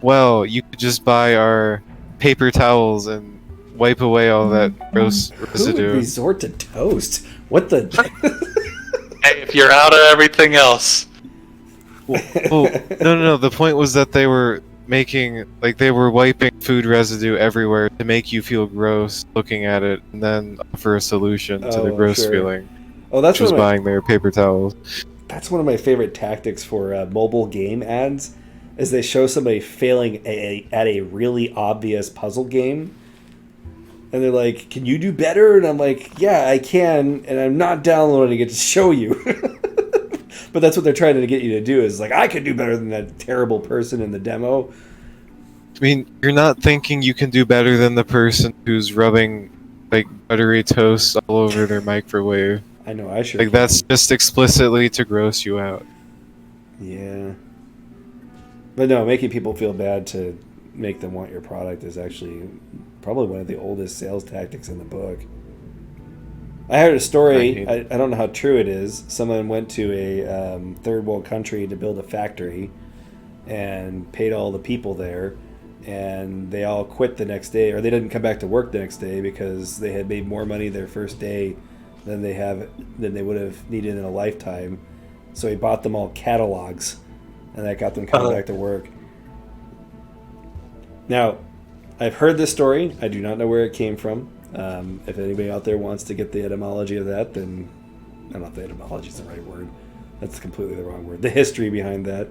Speaker 3: well, you could just buy our paper towels and wipe away all that gross
Speaker 1: Who would
Speaker 3: residue.
Speaker 1: resort to toast? What the?
Speaker 2: Hey, if you're out of everything else.
Speaker 3: Well, no. The point was that they were they were wiping food residue everywhere to make you feel gross looking at it, and then offer a solution to the gross
Speaker 1: sure.
Speaker 3: feeling,
Speaker 1: Oh, that's
Speaker 3: which was
Speaker 1: one of my,
Speaker 3: buying their paper towels.
Speaker 1: that's one of my favorite tactics for mobile game ads, is they show somebody failing at a really obvious puzzle game, and they're like, "Can you do better?" And I'm like, "Yeah, I can," and I'm not downloading it to show you. But that's what they're trying to get you to do, is like, I could do better than that terrible person in the demo.
Speaker 3: I mean, you're not thinking you can do better than the person who's rubbing like buttery toast all over their microwave.
Speaker 1: I know, I sure
Speaker 3: Like, that's just explicitly to gross you out.
Speaker 1: Yeah. But no, making people feel bad to make them want your product is actually probably one of the oldest sales tactics in the book. I heard a story, I don't know how true it is. Someone went to a third world country to build a factory and paid all the people there, and they all quit the next day, or they didn't come back to work the next day because they had made more money their first day than they would have needed in a lifetime. So he bought them all catalogs, and that got them coming back to work. Now, I've heard this story. I do not know where it came from. If anybody out there wants to get the etymology of that, then I don't know if the etymology is the right word. That's completely the wrong word. The history behind that.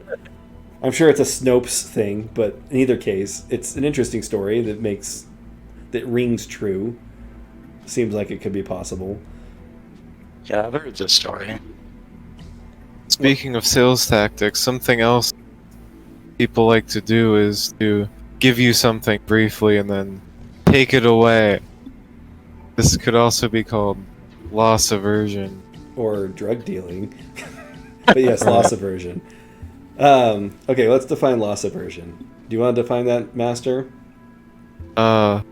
Speaker 1: I'm sure it's a Snopes thing, but in either case, it's an interesting story that rings true. Seems like it could be possible.
Speaker 2: Yeah, I've heard this story.
Speaker 3: Speaking of sales tactics, something else people like to do is to give you something briefly and then take it away. This could also be called loss aversion.
Speaker 1: Or drug dealing. But yes, loss aversion. Okay, let's define loss aversion. Do you want to define that, Master?
Speaker 3: No.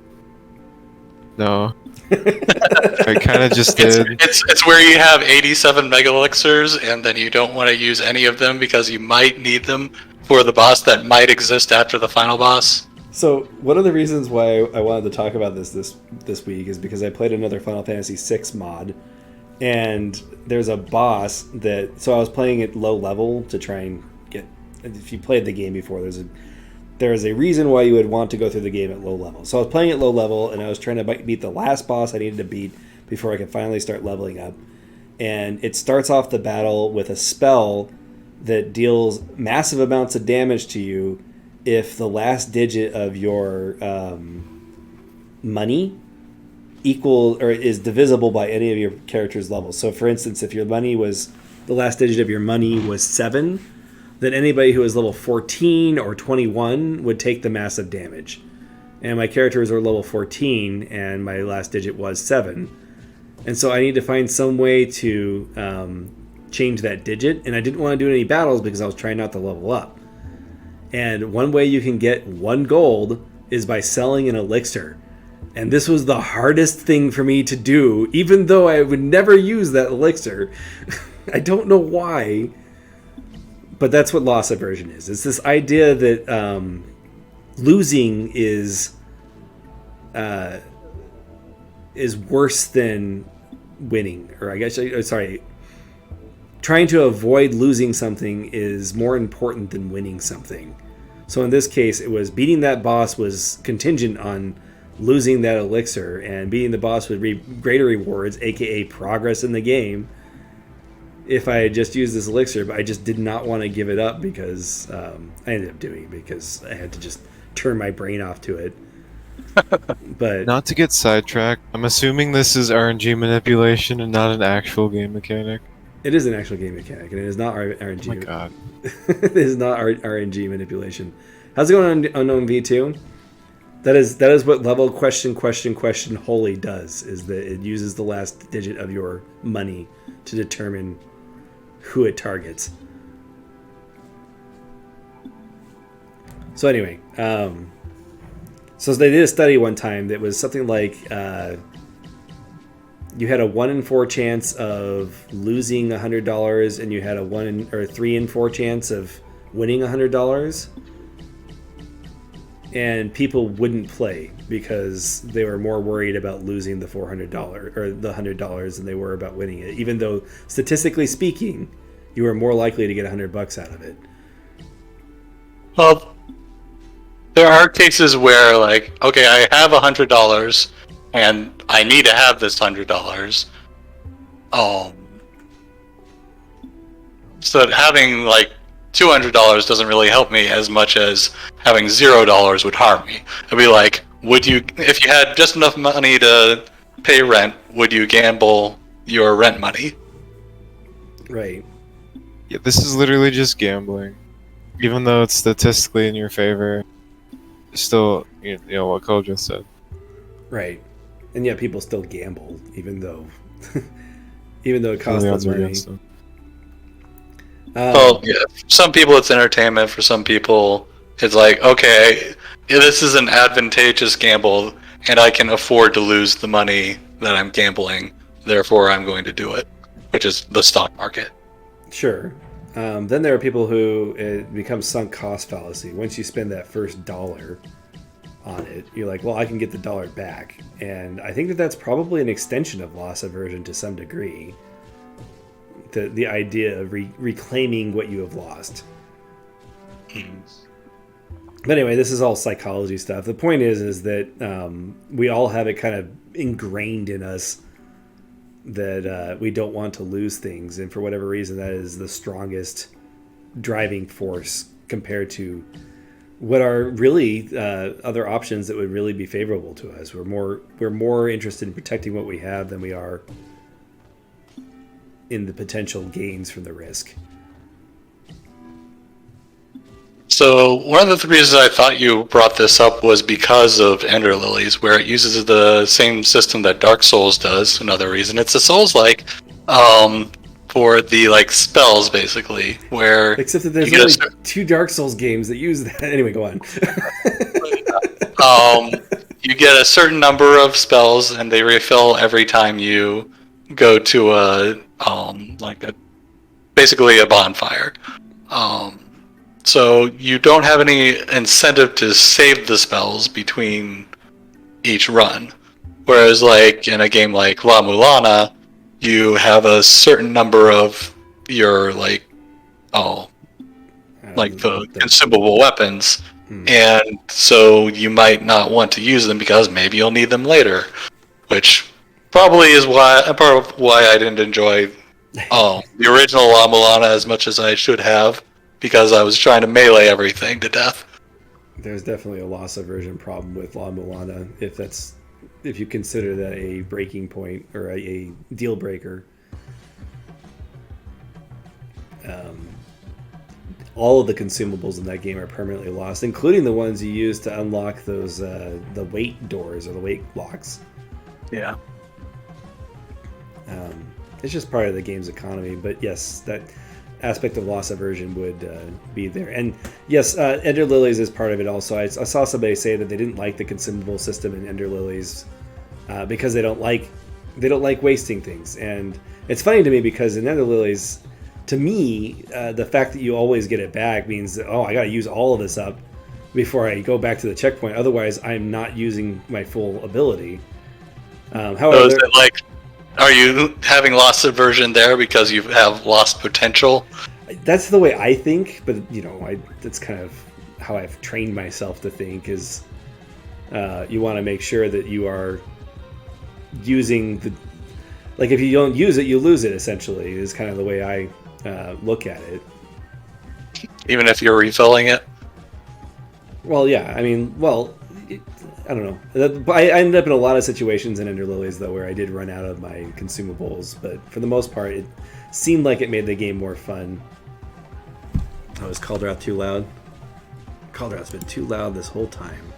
Speaker 3: I kind of just did.
Speaker 2: It's where you have 87 mega elixirs and then you don't want to use any of them because you might need them for the boss that might exist after the final boss.
Speaker 1: So one of the reasons why I wanted to talk about this week is because I played another Final Fantasy VI mod, and there's a boss that. So I was playing at low level to try and get. If you played the game before, there is a reason why you would want to go through the game at low level. So I was playing at low level, and I was trying to beat the last boss I needed to beat before I could finally start leveling up. And it starts off the battle with a spell that deals massive amounts of damage to you if the last digit of your money is divisible by any of your character's levels. So for instance, if your money was, the last digit of your money was 7, then anybody who is level 14 or 21 would take the massive damage. And my characters are level 14 and my last digit was 7. And so I need to find some way to change that digit, and I didn't want to do any battles because I was trying not to level up. And one way you can get 1 gold is by selling an elixir. And this was the hardest thing for me to do, even though I would never use that elixir. I don't know why, but that's what loss aversion is. It's this idea that losing is worse than winning, or I guess, sorry, trying to avoid losing something is more important than winning something. So in this case, it was beating that boss was contingent on losing that elixir, and beating the boss would reap greater rewards, aka progress in the game, if I had just used this elixir. But I just did not want to give it up because I ended up doing it because I had to just turn my brain off to it. But
Speaker 3: Not to get sidetracked, I'm assuming this is RNG manipulation and not an actual game mechanic.
Speaker 1: it is an actual game mechanic, and it is not RNG.
Speaker 3: Oh my god.
Speaker 1: It is not RNG manipulation. How's it going on Unknown V2? That is what level question holy does, is that it uses the last digit of your money to determine who it targets. So anyway, so they did a study one time that was something like you had a 1 in 4 chance of losing $100, and you had a 3 in 4 chance of winning $100. And people wouldn't play because they were more worried about losing the $400 or the $100 than they were about winning it. Even though statistically speaking, you were more likely to get $100 out of it.
Speaker 2: Well, there are cases where, like, okay, I have $100 and I need to have this $100. So that having like $200 doesn't really help me as much as having $0 would harm me. I'd be like, would you, if you had just enough money to pay rent, would you gamble your rent money?
Speaker 1: Right.
Speaker 3: Yeah, this is literally just gambling. Even though it's statistically in your favor, still, you know what Cauldrath said.
Speaker 1: Right. And yet people still gamble, even though it costs
Speaker 3: The
Speaker 1: them
Speaker 3: odds are
Speaker 1: money.
Speaker 3: against them.
Speaker 2: Well, yeah, for some people it's entertainment. For some people, it's like, okay, this is an advantageous gamble, and I can afford to lose the money that I'm gambling. Therefore, I'm going to do it, which is the stock market.
Speaker 1: Sure. Then there are people who it becomes sunk cost fallacy. Once you spend that first dollar on it, you're like, well, I can get the dollar back. And I think that that's probably an extension of loss aversion to some degree. The idea of reclaiming what you have lost. But anyway, this is all psychology stuff. The point is that we all have it kind of ingrained in us that we don't want to lose things, and for whatever reason, that is the strongest driving force compared to what are really other options that would really be favorable to us. We're more interested in protecting what we have than we are in the potential gains from the risk.
Speaker 2: So one of the reasons I thought you brought this up was because of Ender Lilies, where it uses the same system that Dark Souls does. Another reason it's a Souls-like for the like spells, basically, where
Speaker 1: Except that there's only 2 Dark Souls games that use that. Anyway, go on.
Speaker 2: You get a certain number of spells, and they refill every time you go to basically a bonfire. So you don't have any incentive to save the spells between each run. Whereas like in a game like La Mulana, you have a certain number of your the consumable weapons, and so you might not want to use them because maybe you'll need them later, which probably is part of why I didn't enjoy the original La Mulana as much as I should have, because I was trying to melee everything to death.
Speaker 1: There's definitely a loss aversion problem with La Mulana, if you consider that a breaking point or a deal breaker. All of the consumables in that game are permanently lost, including the ones you use to unlock those the weight doors or the weight locks.
Speaker 2: Yeah.
Speaker 1: it's just part of the game's economy. But yes, that aspect of loss aversion would be there. And yes, Ender Lilies is part of it also. I saw somebody say that they didn't like the consumable system in Ender Lilies because they don't like wasting things. And it's funny to me because in Ender Lilies, to me, the fact that you always get it back means that, I got to use all of this up before I go back to the checkpoint. Otherwise, I'm not using my full ability. However,
Speaker 2: is it like, are you having lost aversion there because you have lost potential?
Speaker 1: that's the way I think, but that's kind of how I've trained myself to think is you want to make sure that you are using like if you don't use it, you lose it, essentially, is kind of the way I look at it.
Speaker 2: Even if you're refilling it?
Speaker 1: Well, yeah, I mean, I don't know. I ended up in a lot of situations in Ender Lilies, though, where I did run out of my consumables, but for the most part, it seemed like it made the game more fun. Oh, is Cauldrath too loud? Cauldrath's been too loud this whole time.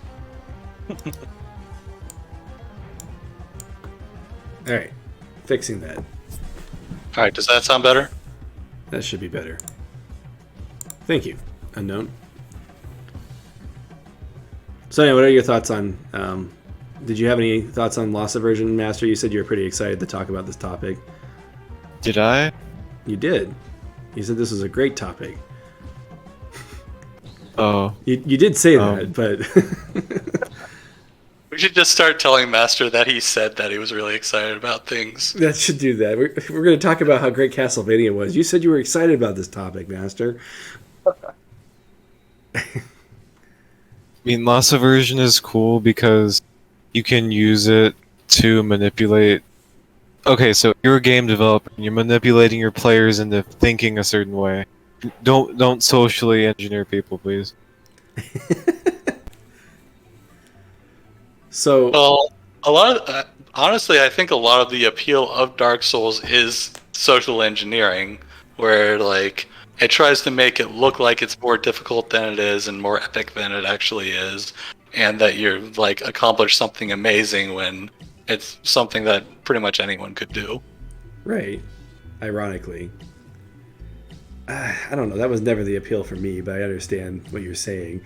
Speaker 1: Alright, fixing that.
Speaker 2: Alright, does that sound better?
Speaker 1: That should be better. Thank you, Unknown. So anyway, what are your thoughts on... did you have any thoughts on loss aversion, Master? You said you were pretty excited to talk about this topic.
Speaker 3: Did I?
Speaker 1: You did. You said this was a great topic.
Speaker 3: Oh.
Speaker 1: You did say that, but...
Speaker 2: We should just start telling Master that he said that he was really excited about things.
Speaker 1: That should do that. We're going to talk about how great Castlevania was. You said you were excited about this topic, Master.
Speaker 3: I mean, loss aversion is cool because you can use it to manipulate. Okay, so you're a game developer and you're manipulating your players into thinking a certain way. Don't socially engineer people, please.
Speaker 1: So,
Speaker 2: well, a lot of honestly, I think a lot of the appeal of Dark Souls is social engineering, where like it tries to make it look like it's more difficult than it is and more epic than it actually is, and that you're like accomplished something amazing when it's something that pretty much anyone could do.
Speaker 1: Right. Ironically. I don't know. That was never the appeal for me, but I understand what you're saying.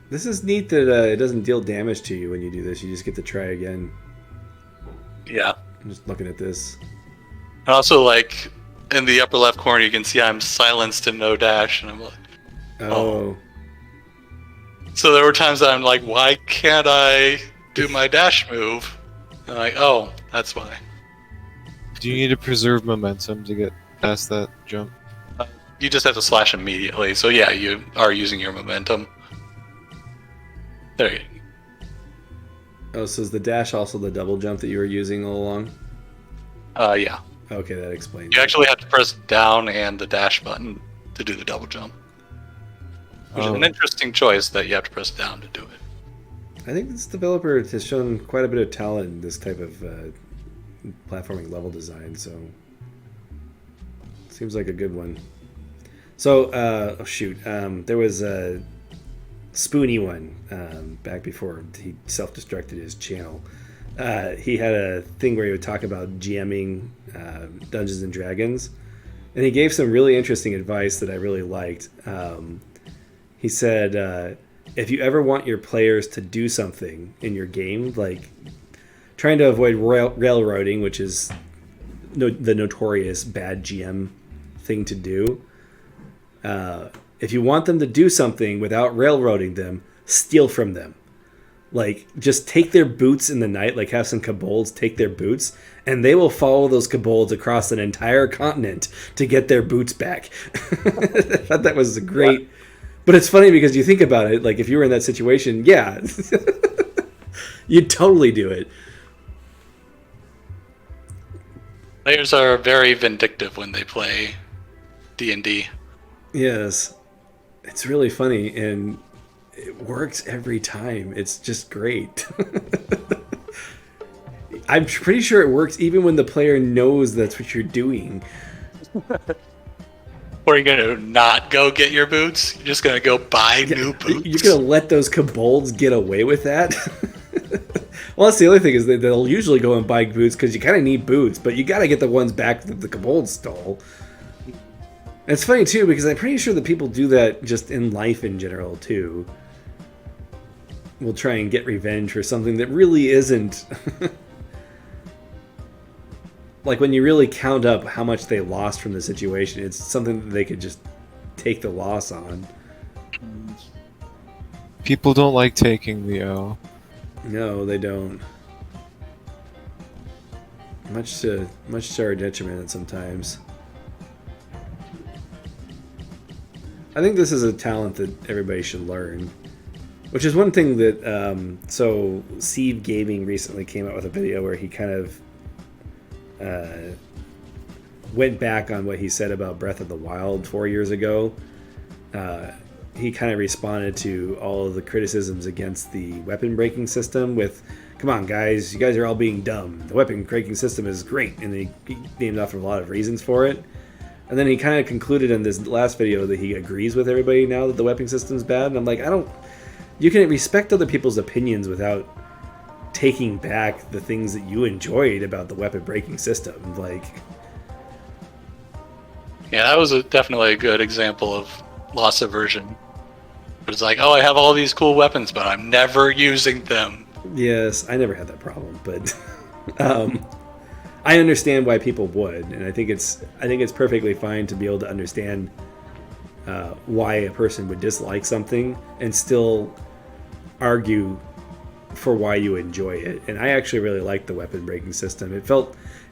Speaker 1: This is neat that it doesn't deal damage to you when you do this. You just get to try again.
Speaker 2: Yeah.
Speaker 1: I'm just looking at this.
Speaker 2: And also, like, in the upper left corner, you can see I'm silenced and no dash, and I'm like,
Speaker 1: oh.
Speaker 2: So there were times that I'm like, why can't I do my dash move? And I'm like, oh, that's why.
Speaker 3: Do you need to preserve momentum to get past that jump?
Speaker 2: You just have to slash immediately. So yeah, you are using your momentum. There you go.
Speaker 1: Oh, so is the dash also the double jump that you were using all along?
Speaker 2: Yeah.
Speaker 1: Okay, that explains
Speaker 2: You
Speaker 1: it.
Speaker 2: actually have to press down and the dash button to do the double jump. Which is an interesting choice that you have to press down to do it.
Speaker 1: I think this developer has shown quite a bit of talent in this type of platforming level design, so seems like a good one. So, there was a Spoony one back before he self-destructed his channel. He had a thing where he would talk about GMing Dungeons and Dragons, and he gave some really interesting advice that I really liked. He said, if you ever want your players to do something in your game, like trying to avoid railroading, which is the notorious bad GM thing to do, if you want them to do something without railroading them, steal from them. Like, just take their boots in the night, like have some kobolds take their boots, and they will follow those kobolds across an entire continent to get their boots back. I thought that was a great... But it's funny because you think about it, like if you were in that situation, yeah, you'd totally do it.
Speaker 2: Players are very vindictive when they play D&D.
Speaker 1: Yes. It's really funny, and it works every time. It's just great. I'm pretty sure it works even when the player knows that's what you're doing.
Speaker 2: Or are you going to not go get your boots? You're just going to go buy new boots?
Speaker 1: You're going to let those kobolds get away with that? Well, that's the other thing is that they'll usually go and buy boots because you kind of need boots, but you got to get the ones back that the kobold stole. And it's funny too because I'm pretty sure that people do that just in life in general too. Will try and get revenge for something that really isn't. Like when you really count up how much they lost from the situation, it's something that they could just take the loss on.
Speaker 3: People don't like taking the L.
Speaker 1: No, they don't. Much to our detriment sometimes. I think this is a talent that everybody should learn. Which is one thing that, so Sieve Gaming recently came out with a video where he kind of went back on what he said about Breath of the Wild 4 years ago. He kind of responded to all of the criticisms against the weapon breaking system with, come on guys, you guys are all being dumb. The weapon breaking system is great, and he named off a lot of reasons for it. And then he kind of concluded in this last video that he agrees with everybody now that the weapon system's bad. And I'm like, you can respect other people's opinions without taking back the things that you enjoyed about the weapon breaking system. Like,
Speaker 2: yeah, that was definitely a good example of loss aversion. It's like, oh, I have all these cool weapons, but I'm never using them.
Speaker 1: yes, I never had that problem, but I understand why people would, and I think it's perfectly fine to be able to understand why a person would dislike something and still argue for why you enjoy it. And I actually really liked the weapon breaking system.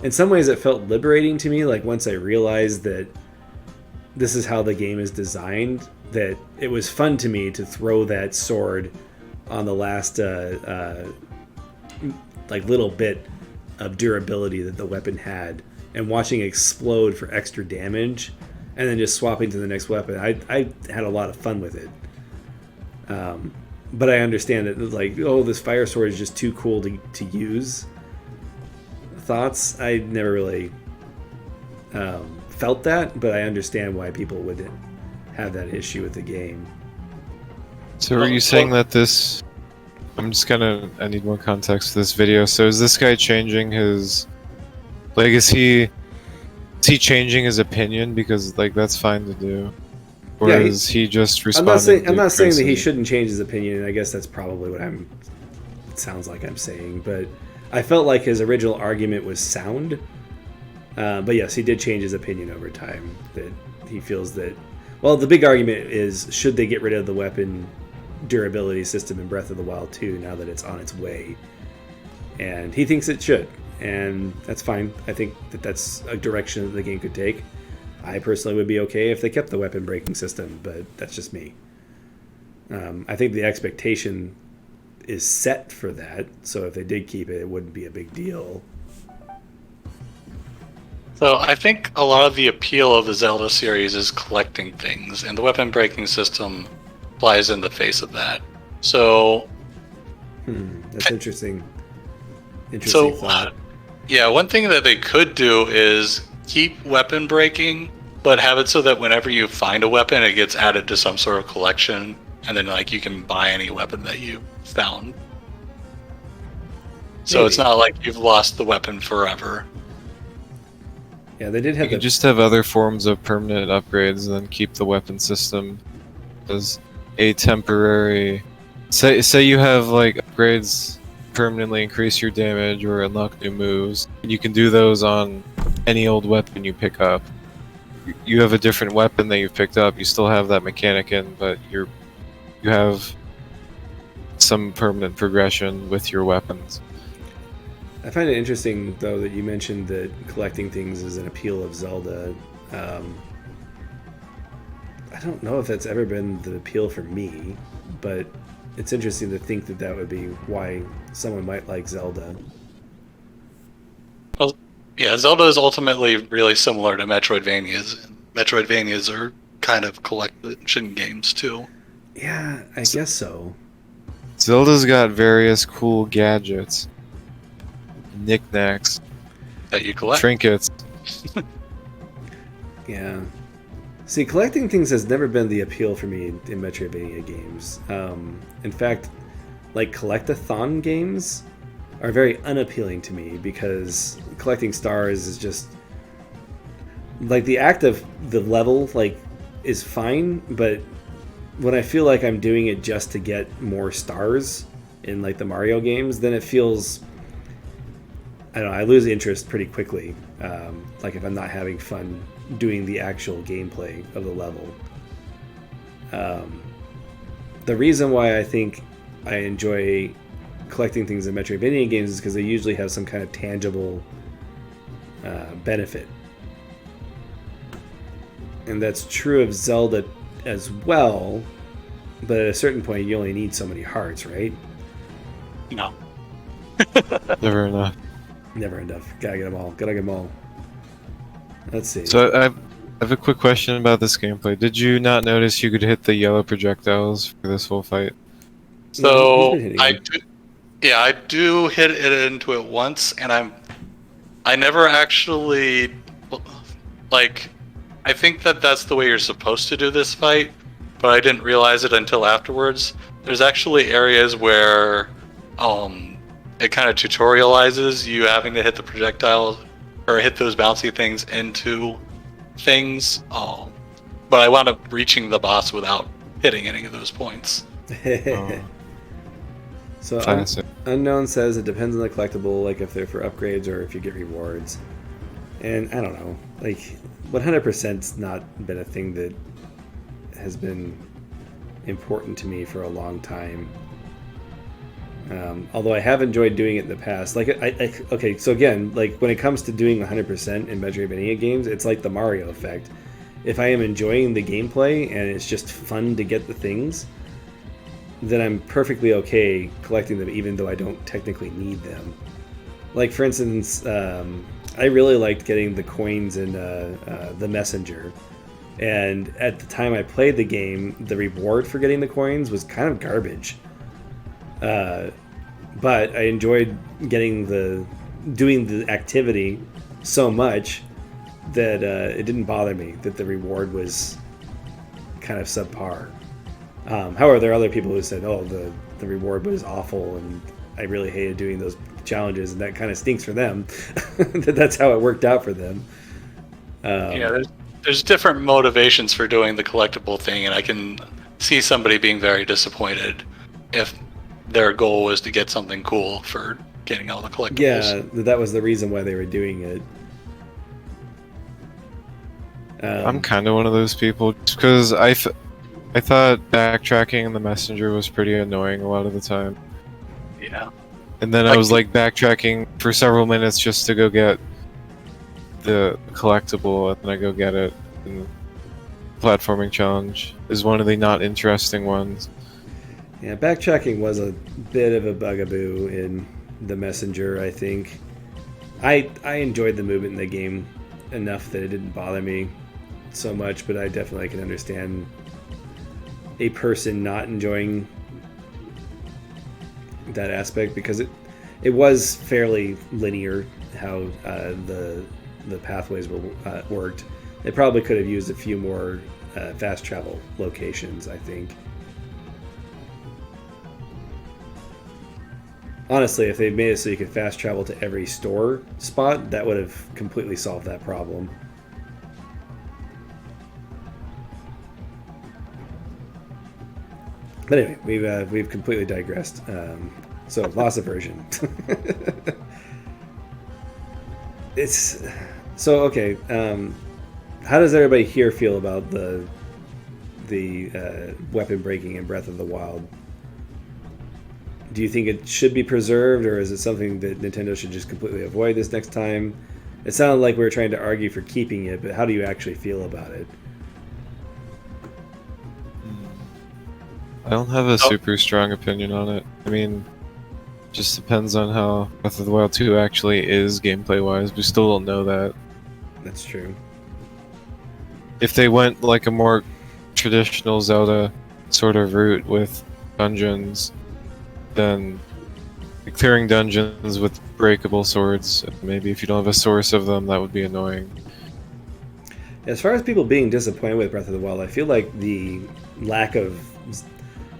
Speaker 1: In some ways it felt liberating to me, like once I realized that this is how the game is designed, that it was fun to me to throw that sword on the last like little bit of durability that the weapon had, and watching it explode for extra damage, and then just swapping to the next weapon. I had a lot of fun with it. But I understand that, like, oh, this fire sword is just too cool to use. Thoughts? I never really felt that, but I understand why people would have that issue with the game.
Speaker 3: So are you saying that this... I need more context for this video. So is this guy changing his... Like, is he changing his opinion? Because, like, that's fine to do. Or
Speaker 1: yeah,
Speaker 3: is he just responding
Speaker 1: I'm not saying that he shouldn't change his opinion, and I guess that's probably what it sounds like I'm saying, but I felt like his original argument was sound. But yes, he did change his opinion over time, that he feels that... Well, the big argument is, should they get rid of the weapon durability system in Breath of the Wild 2 now that it's on its way? And he thinks it should, and that's fine. I think that that's a direction that the game could take. I personally would be okay if they kept the weapon breaking system, but that's just me. I think the expectation is set for that, so if they did keep it, it wouldn't be a big deal.
Speaker 2: So I think a lot of the appeal of the Zelda series is collecting things, and the weapon breaking system flies in the face of that. So
Speaker 1: That's interesting.
Speaker 2: So
Speaker 1: thought.
Speaker 2: yeah, one thing that they could do is keep weapon breaking, but have it so that whenever you find a weapon, it gets added to some sort of collection, and then like you can buy any weapon that you found. So
Speaker 1: Maybe.
Speaker 2: it's not like you've lost the weapon forever.
Speaker 1: Yeah, they did have
Speaker 3: You could just have other forms of permanent upgrades and then keep the weapon system as a temporary... Say you have like upgrades permanently increase your damage or unlock new moves. You can do those on any old weapon you pick up. You have a different weapon that you've picked up, you still have that mechanic in, but you have some permanent progression with your weapons.
Speaker 1: I find it interesting, though, that you mentioned that collecting things is an appeal of Zelda. I don't know if that's ever been the appeal for me, but it's interesting to think that that would be why someone might like Zelda.
Speaker 2: Well, yeah, Zelda is ultimately really similar to Metroidvanias. Metroidvanias are kind of collection games, too.
Speaker 1: Yeah, I guess so.
Speaker 3: Zelda's got various cool gadgets. Knickknacks.
Speaker 2: That you collect.
Speaker 3: Trinkets.
Speaker 1: Yeah. See, collecting things has never been the appeal for me in Metroidvania games. In fact, like collectathon games are very unappealing to me because collecting stars is just like the act of the level like is fine, but when I feel like I'm doing it just to get more stars in like the Mario games, then it feels, I don't know, I lose interest pretty quickly. Like if I'm not having fun doing the actual gameplay of the level. The reason why I think I enjoy collecting things in Metroidvania games is because they usually have some kind of tangible benefit. And that's true of Zelda as well, but at a certain point you only need so many hearts, right?
Speaker 2: No.
Speaker 3: Never enough.
Speaker 1: Never enough. Gotta get them all. Let's see.
Speaker 3: So I have a quick question about this gameplay. Did you not notice you could hit the yellow projectiles for this whole fight?
Speaker 2: So
Speaker 1: he's been hitting
Speaker 2: I
Speaker 1: them.
Speaker 2: I do hit it into it once, and I never actually like. I think that's the way you're supposed to do this fight, but I didn't realize it until afterwards. There's actually areas where it kind of tutorializes you having to hit the projectile or hit those bouncy things into things. But I wound up reaching the boss without hitting any of those points.
Speaker 1: So
Speaker 3: Classic.
Speaker 1: Unknown says it depends on the collectible, like if they're for upgrades or if you get rewards. And I don't know, like 100%'s not been a thing that has been important to me for a long time. Although I have enjoyed doing it in the past. Like, okay, so again, like when it comes to doing 100% in Metroidvania games, it's like the Mario effect. If I am enjoying the gameplay and it's just fun to get the things, then I'm perfectly okay collecting them even though I don't technically need them. Like, for instance, I really liked getting the coins in The Messenger. And at the time I played the game, the reward for getting the coins was kind of garbage. But I enjoyed doing the activity so much that it didn't bother me that the reward was kind of subpar. However, there are other people who said, "Oh, the reward was awful, and I really hated doing those challenges," and that kind of stinks for them. That's how it worked out for them.
Speaker 2: Yeah, there's different motivations for doing the collectible thing, and I can see somebody being very disappointed if their goal was to get something cool for getting all the collectibles.
Speaker 1: Yeah, that was the reason why they were doing it.
Speaker 3: I'm kind of one of those people, just because I thought backtracking in the Messenger was pretty annoying a lot of the time.
Speaker 2: Yeah.
Speaker 3: And then I was like backtracking for several minutes just to go get the collectible, and then I go get it. And the platforming challenge is one of the not interesting ones.
Speaker 1: Yeah, backtracking was a bit of a bugaboo in the Messenger, I think. I enjoyed the movement in the game enough that it didn't bother me so much, but I definitely can understand a person not enjoying that aspect because it was fairly linear how the pathways worked. They probably could have used a few more fast travel locations, I think. Honestly, if they made it so you could fast travel to every store spot, that would have completely solved that problem. But anyway, we've completely digressed. So loss aversion. It's so okay. How does everybody here feel about the weapon breaking in Breath of the Wild? Do you think it should be preserved, or is it something that Nintendo should just completely avoid this next time? It sounded like we were trying to argue for keeping it, but how do you actually feel about it?
Speaker 3: I don't have a super strong opinion on it. I mean, just depends on how Breath of the Wild 2 actually is gameplay-wise. We still don't know that.
Speaker 1: That's true.
Speaker 3: If they went like a more traditional Zelda sort of route with dungeons, then clearing dungeons with breakable swords, maybe if you don't have a source of them, that would be annoying.
Speaker 1: As far as people being disappointed with Breath of the Wild, I feel like the lack of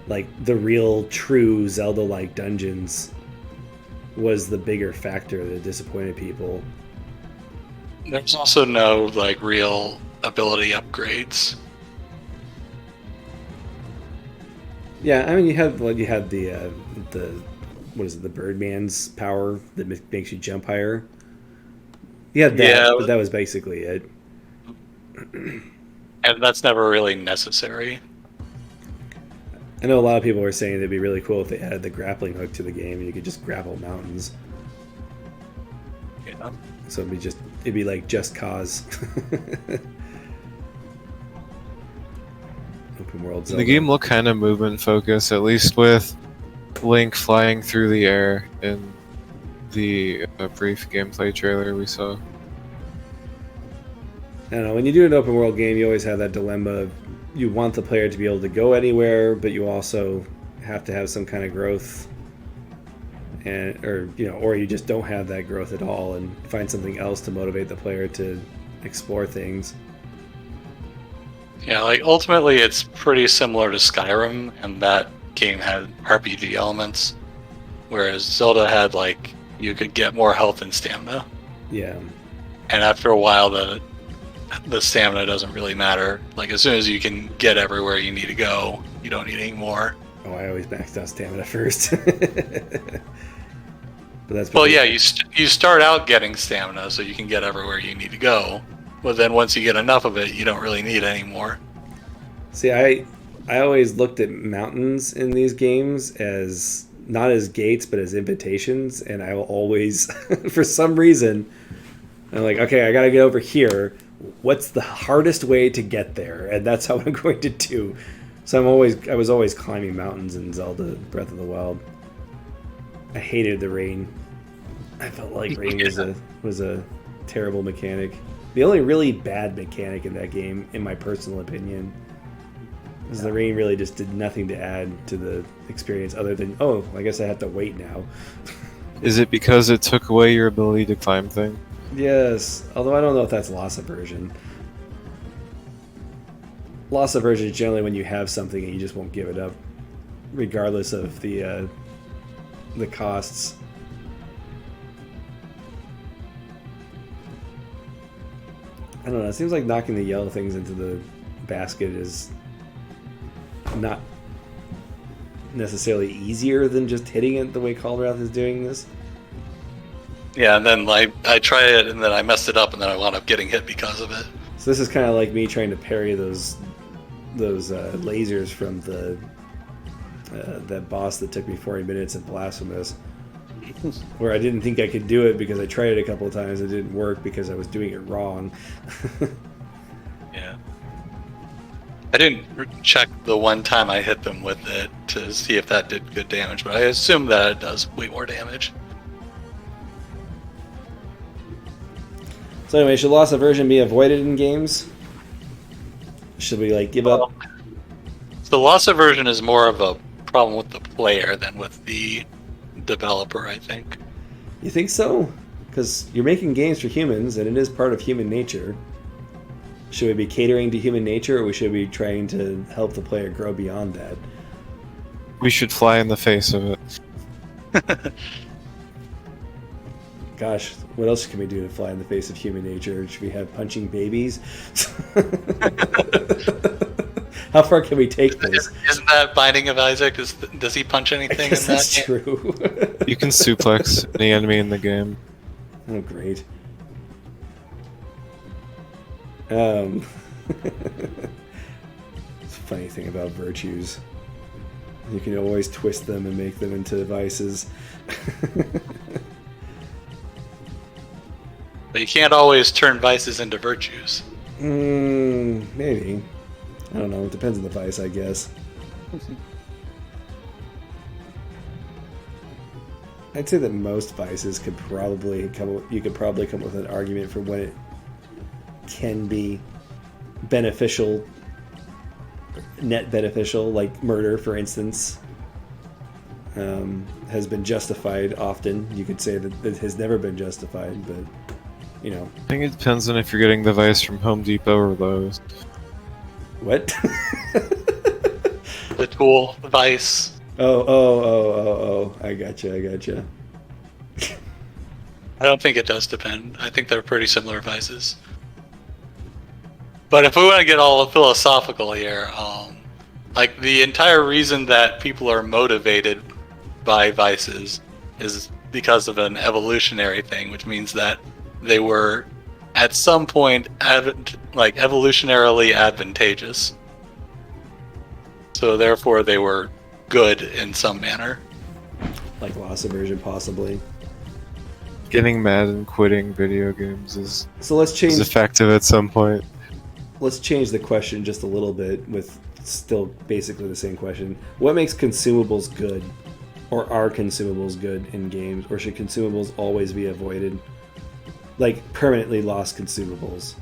Speaker 1: like the real true Zelda-like dungeons was the bigger factor that disappointed people.
Speaker 2: There's also no like real ability upgrades.
Speaker 1: Yeah, I mean, you had the what is it, the Birdman's power that makes you jump higher. You had that,
Speaker 2: Yeah.
Speaker 1: but that was basically it.
Speaker 2: And that's never really necessary.
Speaker 1: I know a lot of people were saying it'd be really cool if they added the grappling hook to the game and you could just grapple mountains.
Speaker 2: Yeah.
Speaker 1: So it'd be like Just Cause. Open world Zelda.
Speaker 3: The game looked kind of movement focused, at least with Link flying through the air in the brief gameplay trailer we saw.
Speaker 1: I don't know, when you do an open world game, you always have that dilemma of you want the player to be able to go anywhere, but you also have to have some kind of growth, or you just don't have that growth at all and find something else to motivate the player to explore things.
Speaker 2: Yeah, like ultimately it's pretty similar to Skyrim, and that game had RPG elements, whereas Zelda had like you could get more health and stamina.
Speaker 1: Yeah.
Speaker 2: And after a while the stamina doesn't really matter. Like as soon as you can get everywhere you need to go, you don't need any more.
Speaker 1: Oh, I always maxed out stamina first. But that's
Speaker 2: Well, yeah, you start out getting stamina so you can get everywhere you need to go. But then once you get enough of it, you don't really need any more.
Speaker 1: See, I always looked at mountains in these games as not as gates but as invitations, and I will always for some reason I'm like, okay, I gotta get over here. What's the hardest way to get there? And that's how I'm going to do. So I was always climbing mountains in Zelda Breath of the Wild. I hated the rain. I felt like rain was a terrible mechanic. The only really bad mechanic in that game, in my personal opinion, is the rain really just did nothing to add to the experience other than, oh, I guess I have to wait now.
Speaker 3: Is it because it took away your ability to climb things?
Speaker 1: Yes, although I don't know if that's loss aversion. Loss aversion is generally when you have something and you just won't give it up, regardless of the costs. I don't know, it seems like knocking the yellow things into the basket is not necessarily easier than just hitting it the way Cauldrath is doing this.
Speaker 2: Yeah, and then I try it and then I messed it up and then I wound up getting hit because of it.
Speaker 1: So this is kind of like me trying to parry those lasers from that boss that took me 40 minutes in Blasphemous, where I didn't think I could do it because I tried it a couple of times. It didn't work because I was doing it wrong.
Speaker 2: Yeah. I didn't check the one time I hit them with it to see if that did good damage, but I assume that it does way more damage.
Speaker 1: So anyway, should loss aversion be avoided in games? Should we give up?
Speaker 2: The loss aversion is more of a problem with the player than with the developer, I think.
Speaker 1: You think so? Because you're making games for humans, and it is part of human nature. Should we be catering to human nature, or we should be trying to help the player grow beyond that?
Speaker 3: We should fly in the face of it.
Speaker 1: Gosh, what else can we do to fly in the face of human nature? Should we have punching babies? How far can we take this?
Speaker 2: Isn't that Binding of Isaac? Does he punch anything in that?
Speaker 1: That's true.
Speaker 3: You can suplex any enemy in the game.
Speaker 1: Oh, great. It's a funny thing about virtues. You can always twist them and make them into vices.
Speaker 2: But you can't always turn vices into virtues.
Speaker 1: Maybe. I don't know. It depends on the vice, I guess. I'd say that most vices could probably you could probably come up with an argument for when it can be beneficial, net beneficial, like murder, for instance, has been justified often. You could say that it has never been justified, but you know.
Speaker 3: I think it depends on if you're getting the vice from Home Depot or Lowe's.
Speaker 1: What?
Speaker 2: The tool, the vice.
Speaker 1: Oh! I gotcha.
Speaker 2: I don't think it does depend. I think they're pretty similar vices. But if we want to get all philosophical here, like the entire reason that people are motivated by vices is because of an evolutionary thing, which means that they were at some point like evolutionarily advantageous. So therefore they were good in some manner.
Speaker 1: Like loss aversion, possibly.
Speaker 3: Getting mad and quitting video games is
Speaker 1: So
Speaker 3: is effective at some point.
Speaker 1: let's change the question just a little bit with still basically the same question. What makes consumables good? Or are consumables good in games? Or should consumables always be avoided? Like permanently lost consumables.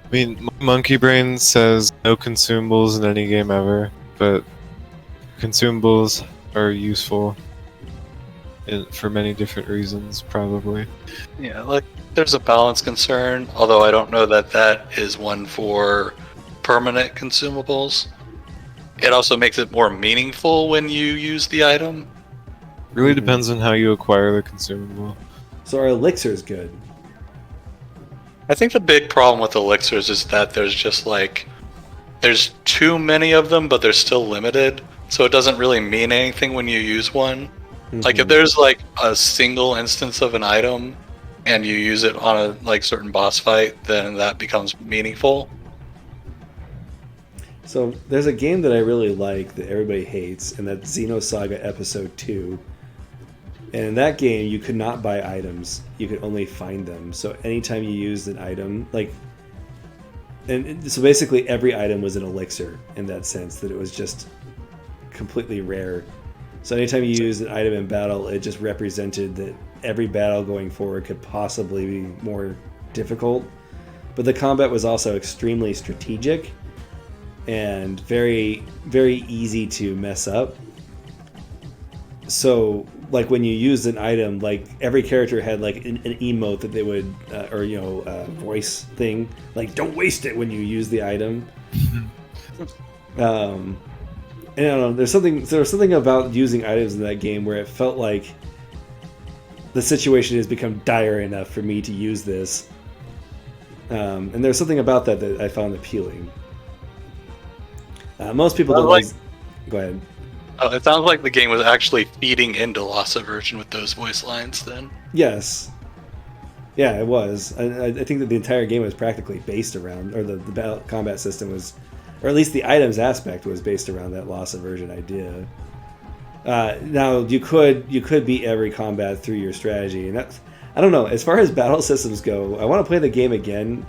Speaker 3: I mean, Monkey Brain says no consumables in any game ever, but consumables are useful for many different reasons, probably.
Speaker 2: Yeah, like there's a balance concern, although I don't know that that is one for permanent consumables. It also makes it more meaningful when you use the item.
Speaker 3: Really depends on how you acquire the consumable.
Speaker 1: So are elixirs good?
Speaker 2: I think the big problem with elixirs is that there's too many of them, but they're still limited, so it doesn't really mean anything when you use one. Like if there's like a single instance of an item and you use it on a like certain boss fight, then that becomes meaningful.
Speaker 1: So there's a game that I really like that everybody hates, and that's Xenosaga Episode 2. And in that game, you could not buy items. You could only find them. So anytime you used an item, so basically every item was an elixir in that sense, that it was just completely rare. So anytime you used an item in battle, it just represented that every battle going forward could possibly be more difficult. But the combat was also extremely strategic and very, very easy to mess up. So, like when you used an item, like every character had like an emote that they would, voice thing, like "Don't waste it" when you use the item. And I don't know, there was something about using items in that game where it felt like the situation has become dire enough for me to use this. And there's something about that I found appealing. Most people don't like. Go ahead.
Speaker 2: It sounds like the game was actually feeding into loss aversion with those voice lines then.
Speaker 1: Yes. Yeah, it was. I think that the entire game was practically based around, or the battle combat system was, or at least the items aspect was based around that loss aversion idea. Now you could beat every combat through your strategy, and that's, I don't know. As far as battle systems go, I want to play the game again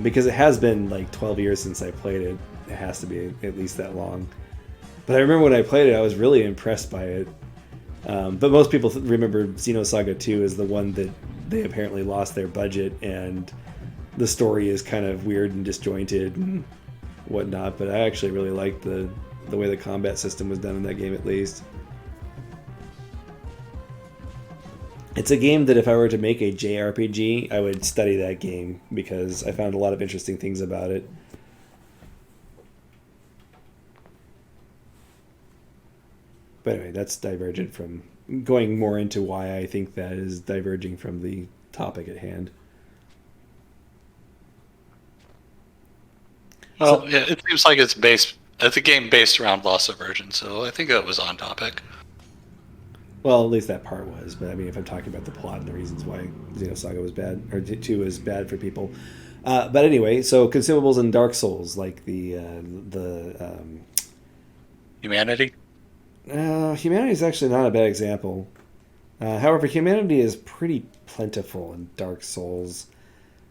Speaker 1: because it has been like 12 years since I played it. It has to be at least that long. But I remember when I played it, I was really impressed by it. But most people remember Xenosaga 2 as the one that they apparently lost their budget, and the story is kind of weird and disjointed and whatnot. But I actually really liked the way the combat system was done in that game, at least. It's a game that if I were to make a JRPG, I would study that game because I found a lot of interesting things about it. But anyway, that's divergent from going more into why I think that is diverging from the topic at hand.
Speaker 2: Well, yeah, it seems like it's a game based around loss aversion, so I think that was on topic.
Speaker 1: Well, at least that part was. But I mean, if I'm talking about the plot and the reasons why Xenosaga was bad, or 2 was bad for people. But anyway, so consumables in Dark Souls, like the
Speaker 2: Humanity?
Speaker 1: Humanity is actually not a bad example. However, humanity is pretty plentiful in Dark Souls.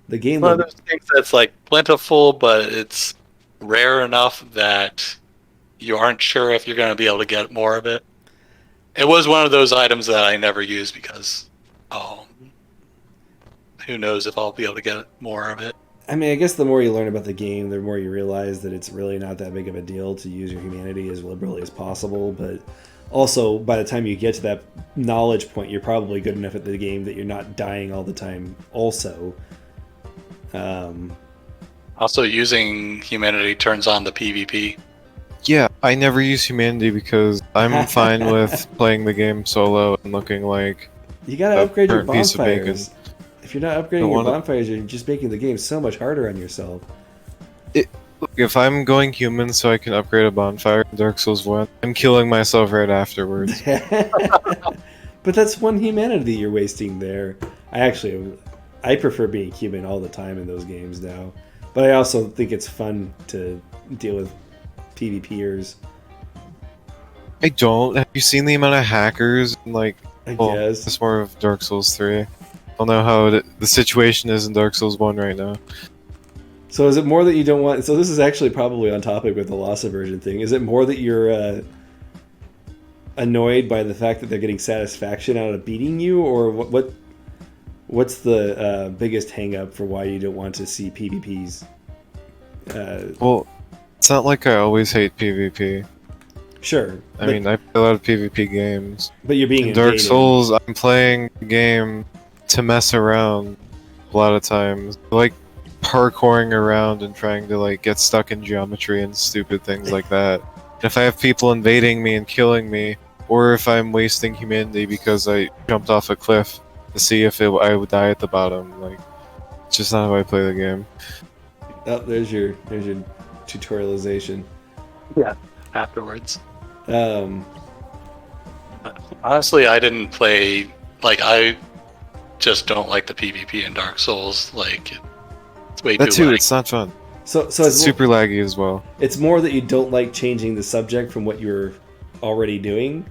Speaker 1: The game.
Speaker 2: One of those things that's like plentiful, but it's rare enough that you aren't sure if you're going to be able to get more of it. It was one of those items that I never used because, who knows if I'll be able to get more of it.
Speaker 1: I mean, I guess the more you learn about the game, the more you realize that it's really not that big of a deal to use your humanity as liberally as possible. But also, by the time you get to that knowledge point, you're probably good enough at the game that you're not dying all the time also.
Speaker 2: Also, using humanity turns on the PvP.
Speaker 3: Yeah, I never use humanity because I'm fine with playing the game solo and looking like
Speaker 1: You gotta
Speaker 3: a
Speaker 1: upgrade your
Speaker 3: burnt piece of bacon.
Speaker 1: bonfires. If you're not upgrading
Speaker 3: Don't
Speaker 1: your
Speaker 3: wanna-
Speaker 1: bonfires, you're just making the game so much harder on yourself.
Speaker 3: Look, if I'm going human so I can upgrade a bonfire in Dark Souls 1, I'm killing myself right afterwards.
Speaker 1: But that's one humanity you're wasting there. I prefer being human all the time in those games now. But I also think it's fun to deal with PvPers.
Speaker 3: I don't. Have you seen the amount of hackers?
Speaker 1: I guess.
Speaker 3: It's more of Dark Souls 3. I don't know how the situation is in Dark Souls 1 right now.
Speaker 1: So is it more that you don't want... So this is actually probably on topic with the loss aversion thing. Is it more that you're annoyed by the fact that they're getting satisfaction out of beating you? Or what's the biggest hang-up for why you don't want to see PvPs?
Speaker 3: Well, it's not like I always hate PvP.
Speaker 1: Sure.
Speaker 3: I mean, I play a lot of PvP games.
Speaker 1: But you're being
Speaker 3: In Dark
Speaker 1: invaded.
Speaker 3: Souls, I'm playing the game to mess around a lot of times. Like parkouring around and trying to like get stuck in geometry and stupid things like that. And if I have people invading me and killing me, or if I'm wasting humanity because I jumped off a cliff to see if I would die at the bottom, like it's just not how I play the game.
Speaker 1: Oh, there's your tutorialization.
Speaker 2: Yeah, afterwards.
Speaker 1: Um,
Speaker 2: Honestly, I didn't play, like, I just don't like the PvP in Dark Souls. Like, it's way
Speaker 3: That
Speaker 2: too
Speaker 3: too,
Speaker 2: laggy.
Speaker 3: it's not fun.
Speaker 1: so
Speaker 3: It's
Speaker 1: it's
Speaker 3: super laggy as well.
Speaker 1: It's more that you don't like changing the subject from what you're already doing.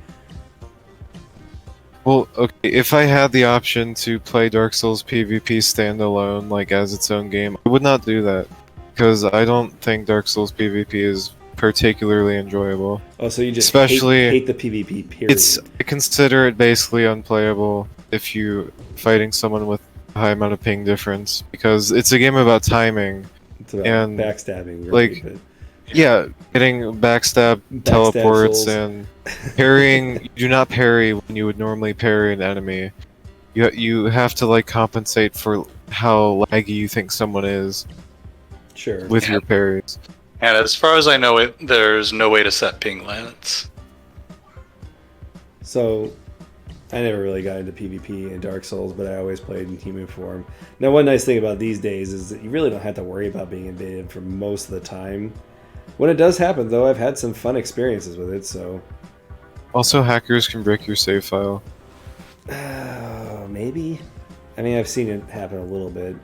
Speaker 3: Well, okay, if I had the option to play Dark Souls PvP standalone, like as its own game, I would not do that. Because I don't think Dark Souls PvP is particularly enjoyable.
Speaker 1: Oh, so you just
Speaker 3: Especially-
Speaker 1: hate the PvP, period.
Speaker 3: I consider it basically unplayable if you fighting someone with a high amount of ping difference, because it's a game about timing.
Speaker 1: It's about
Speaker 3: and,
Speaker 1: backstabbing, really,
Speaker 3: like,
Speaker 1: but
Speaker 3: Yeah, getting backstab teleports
Speaker 1: souls.
Speaker 3: and parrying. You do not parry when you would normally parry an enemy. You have to like compensate for how laggy you think someone is
Speaker 1: sure.
Speaker 3: with your parries.
Speaker 2: And as far as I know, there's no way to set ping limits.
Speaker 1: So, I never really got into PvP in Dark Souls, but I always played in human form. Now, one nice thing about these days is that you really don't have to worry about being invaded for most of the time. When it does happen, though, I've had some fun experiences with it, so...
Speaker 3: Also, hackers can break your save file.
Speaker 1: Maybe? I mean, I've seen it happen a little bit.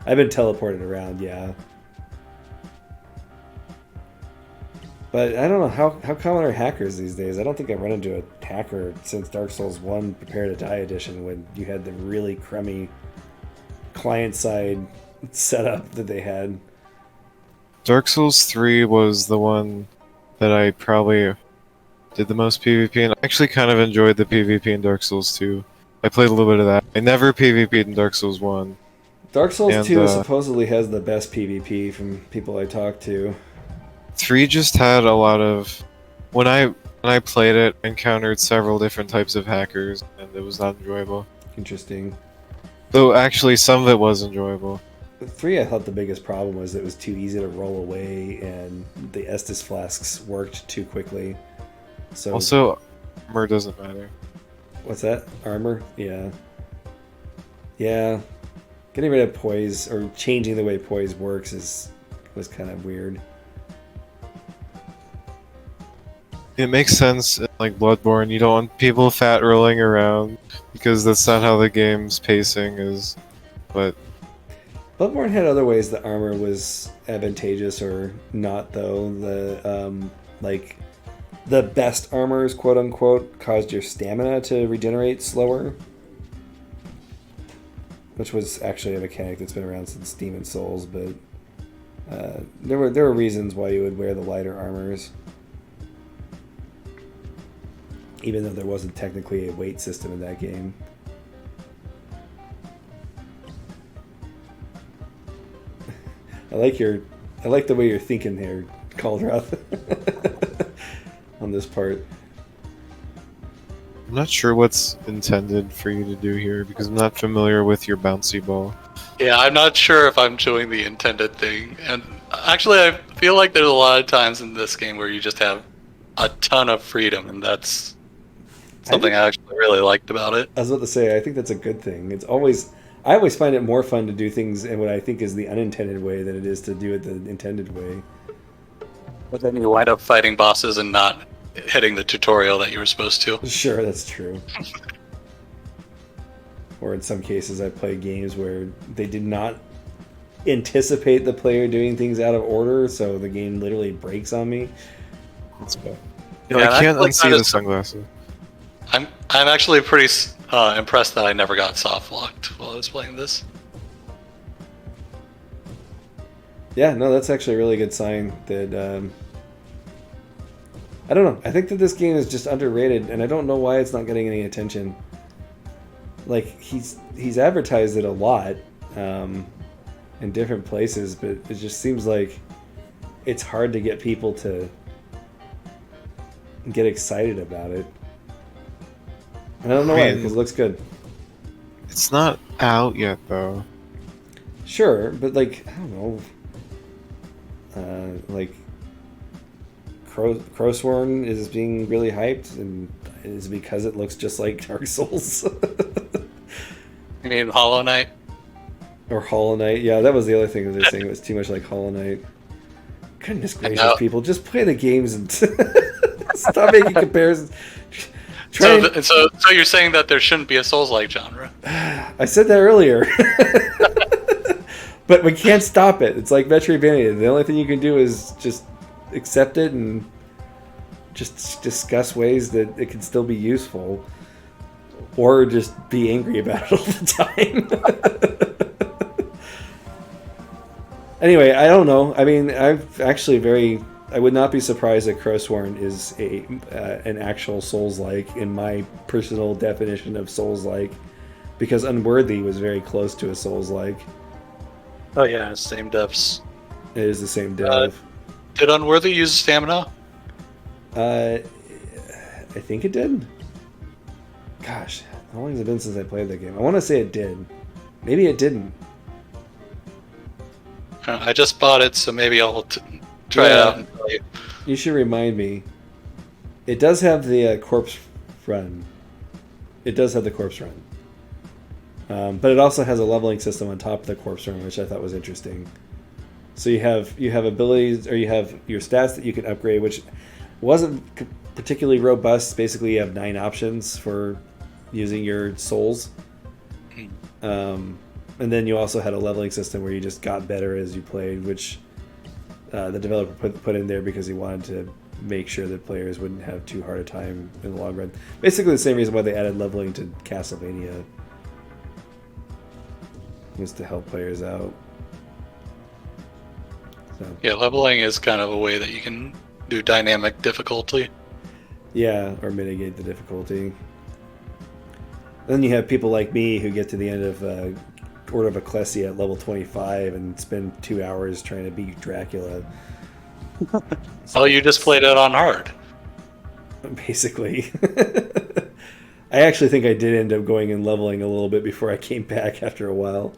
Speaker 1: I've been teleported around, yeah. But I don't know, how common are hackers these days? I don't think I've run into a hacker since Dark Souls 1 Prepare to Die edition when you had the really crummy client-side setup that they had.
Speaker 3: Dark Souls 3 was the one that I probably did the most PvP, and I actually kind of enjoyed the PvP in Dark Souls 2. I played a little bit of that. I never PvP'd in Dark Souls 1.
Speaker 1: Dark Souls
Speaker 3: And,
Speaker 1: 2 supposedly has the best PvP from people I talked to.
Speaker 3: 3 just had a lot of... When I played it, I encountered several different types of hackers, and it was not enjoyable.
Speaker 1: Interesting.
Speaker 3: Though actually some of it was enjoyable.
Speaker 1: With 3, I thought the biggest problem was it was too easy to roll away, and the Estus flasks worked too quickly. So
Speaker 3: Also, armor doesn't matter.
Speaker 1: what's that? Armor? Yeah. Yeah. Getting rid of poise, or changing the way poise works, was kind of weird.
Speaker 3: It makes sense in like Bloodborne. You don't want people fat rolling around because that's not how the game's pacing is. But
Speaker 1: Bloodborne had other ways that armor was advantageous or not, though. The best armors, quote unquote, caused your stamina to regenerate slower, which was actually a mechanic that's been around since Demon's Souls. But there were reasons why you would wear the lighter armors, even though there wasn't technically a weight system in that game. I like the way you're thinking here, Cauldrath, on this part.
Speaker 3: I'm not sure what's intended for you to do here because I'm not familiar with your bouncy ball.
Speaker 2: Yeah, I'm not sure if I'm doing the intended thing. And actually, I feel like there's a lot of times in this game where you just have a ton of freedom, and that's something I actually really liked about it.
Speaker 1: I was about to say, I think that's a good thing. I always find it more fun to do things in what I think is the unintended way than it is to do it the intended way.
Speaker 2: But then you wind up fighting bosses and not hitting the tutorial that you were supposed to.
Speaker 1: Sure, that's true. Or in some cases, I play games where they did not anticipate the player doing things out of order, so the game literally breaks on me.
Speaker 3: Yeah, I can't unsee the sunglasses.
Speaker 2: I'm actually pretty impressed that I never got soft locked while I was playing this.
Speaker 1: Yeah, no, that's actually a really good sign that. I don't know. I think that this game is just underrated, and I don't know why it's not getting any attention. Like he's advertised it a lot in different places, but it just seems like it's hard to get people to get excited about it. And I don't know why, because it looks good.
Speaker 3: It's not out yet, though.
Speaker 1: Sure, but like I don't know, like Crowsworn is being really hyped, and is because it looks just like Dark Souls.
Speaker 2: You mean Hollow Knight?
Speaker 1: Or Hollow Knight? Yeah, that was the other thing that they're saying. It was too much like Hollow Knight. Goodness gracious, people, just play the games and stop making comparisons.
Speaker 2: So you're saying that there shouldn't be a Souls-like genre?
Speaker 1: I said that earlier. But we can't stop it. It's like Metroidvania. The only thing you can do is just accept it and just discuss ways that it can still be useful. Or just be angry about it all the time. Anyway, I don't know. I mean, I would not be surprised that Crowsworn is an actual Souls-like in my personal definition of Souls-like, because Unworthy was very close to a Souls-like.
Speaker 2: Oh yeah, same devs.
Speaker 1: It is the same dev.
Speaker 2: Did Unworthy use stamina?
Speaker 1: I think it did. Gosh, how long has it been since I played that game? I want to say it did. Maybe it didn't.
Speaker 2: I just bought it, so maybe I'll try it out and tell you.
Speaker 1: You should remind me. It does have the corpse run. It does have the corpse run. But it also has a leveling system on top of the corpse run, which I thought was interesting. So you have abilities, or you have your stats that you can upgrade, which wasn't particularly robust. Basically, you have 9 options for using your souls. And then you also had a leveling system where you just got better as you played, which the developer put in there because he wanted to make sure that players wouldn't have too hard a time in the long run. Basically the same reason why they added leveling to Castlevania, was to help players out. So.
Speaker 2: Yeah, leveling is kind of a way that you can do dynamic difficulty.
Speaker 1: Yeah, or mitigate the difficulty. Then you have people like me who get to the end of Order of Ecclesia at level 25 and spend 2 hours trying to beat Dracula.
Speaker 2: Oh, you just played it on hard.
Speaker 1: Basically. I actually think I did end up going and leveling a little bit before I came back after a while.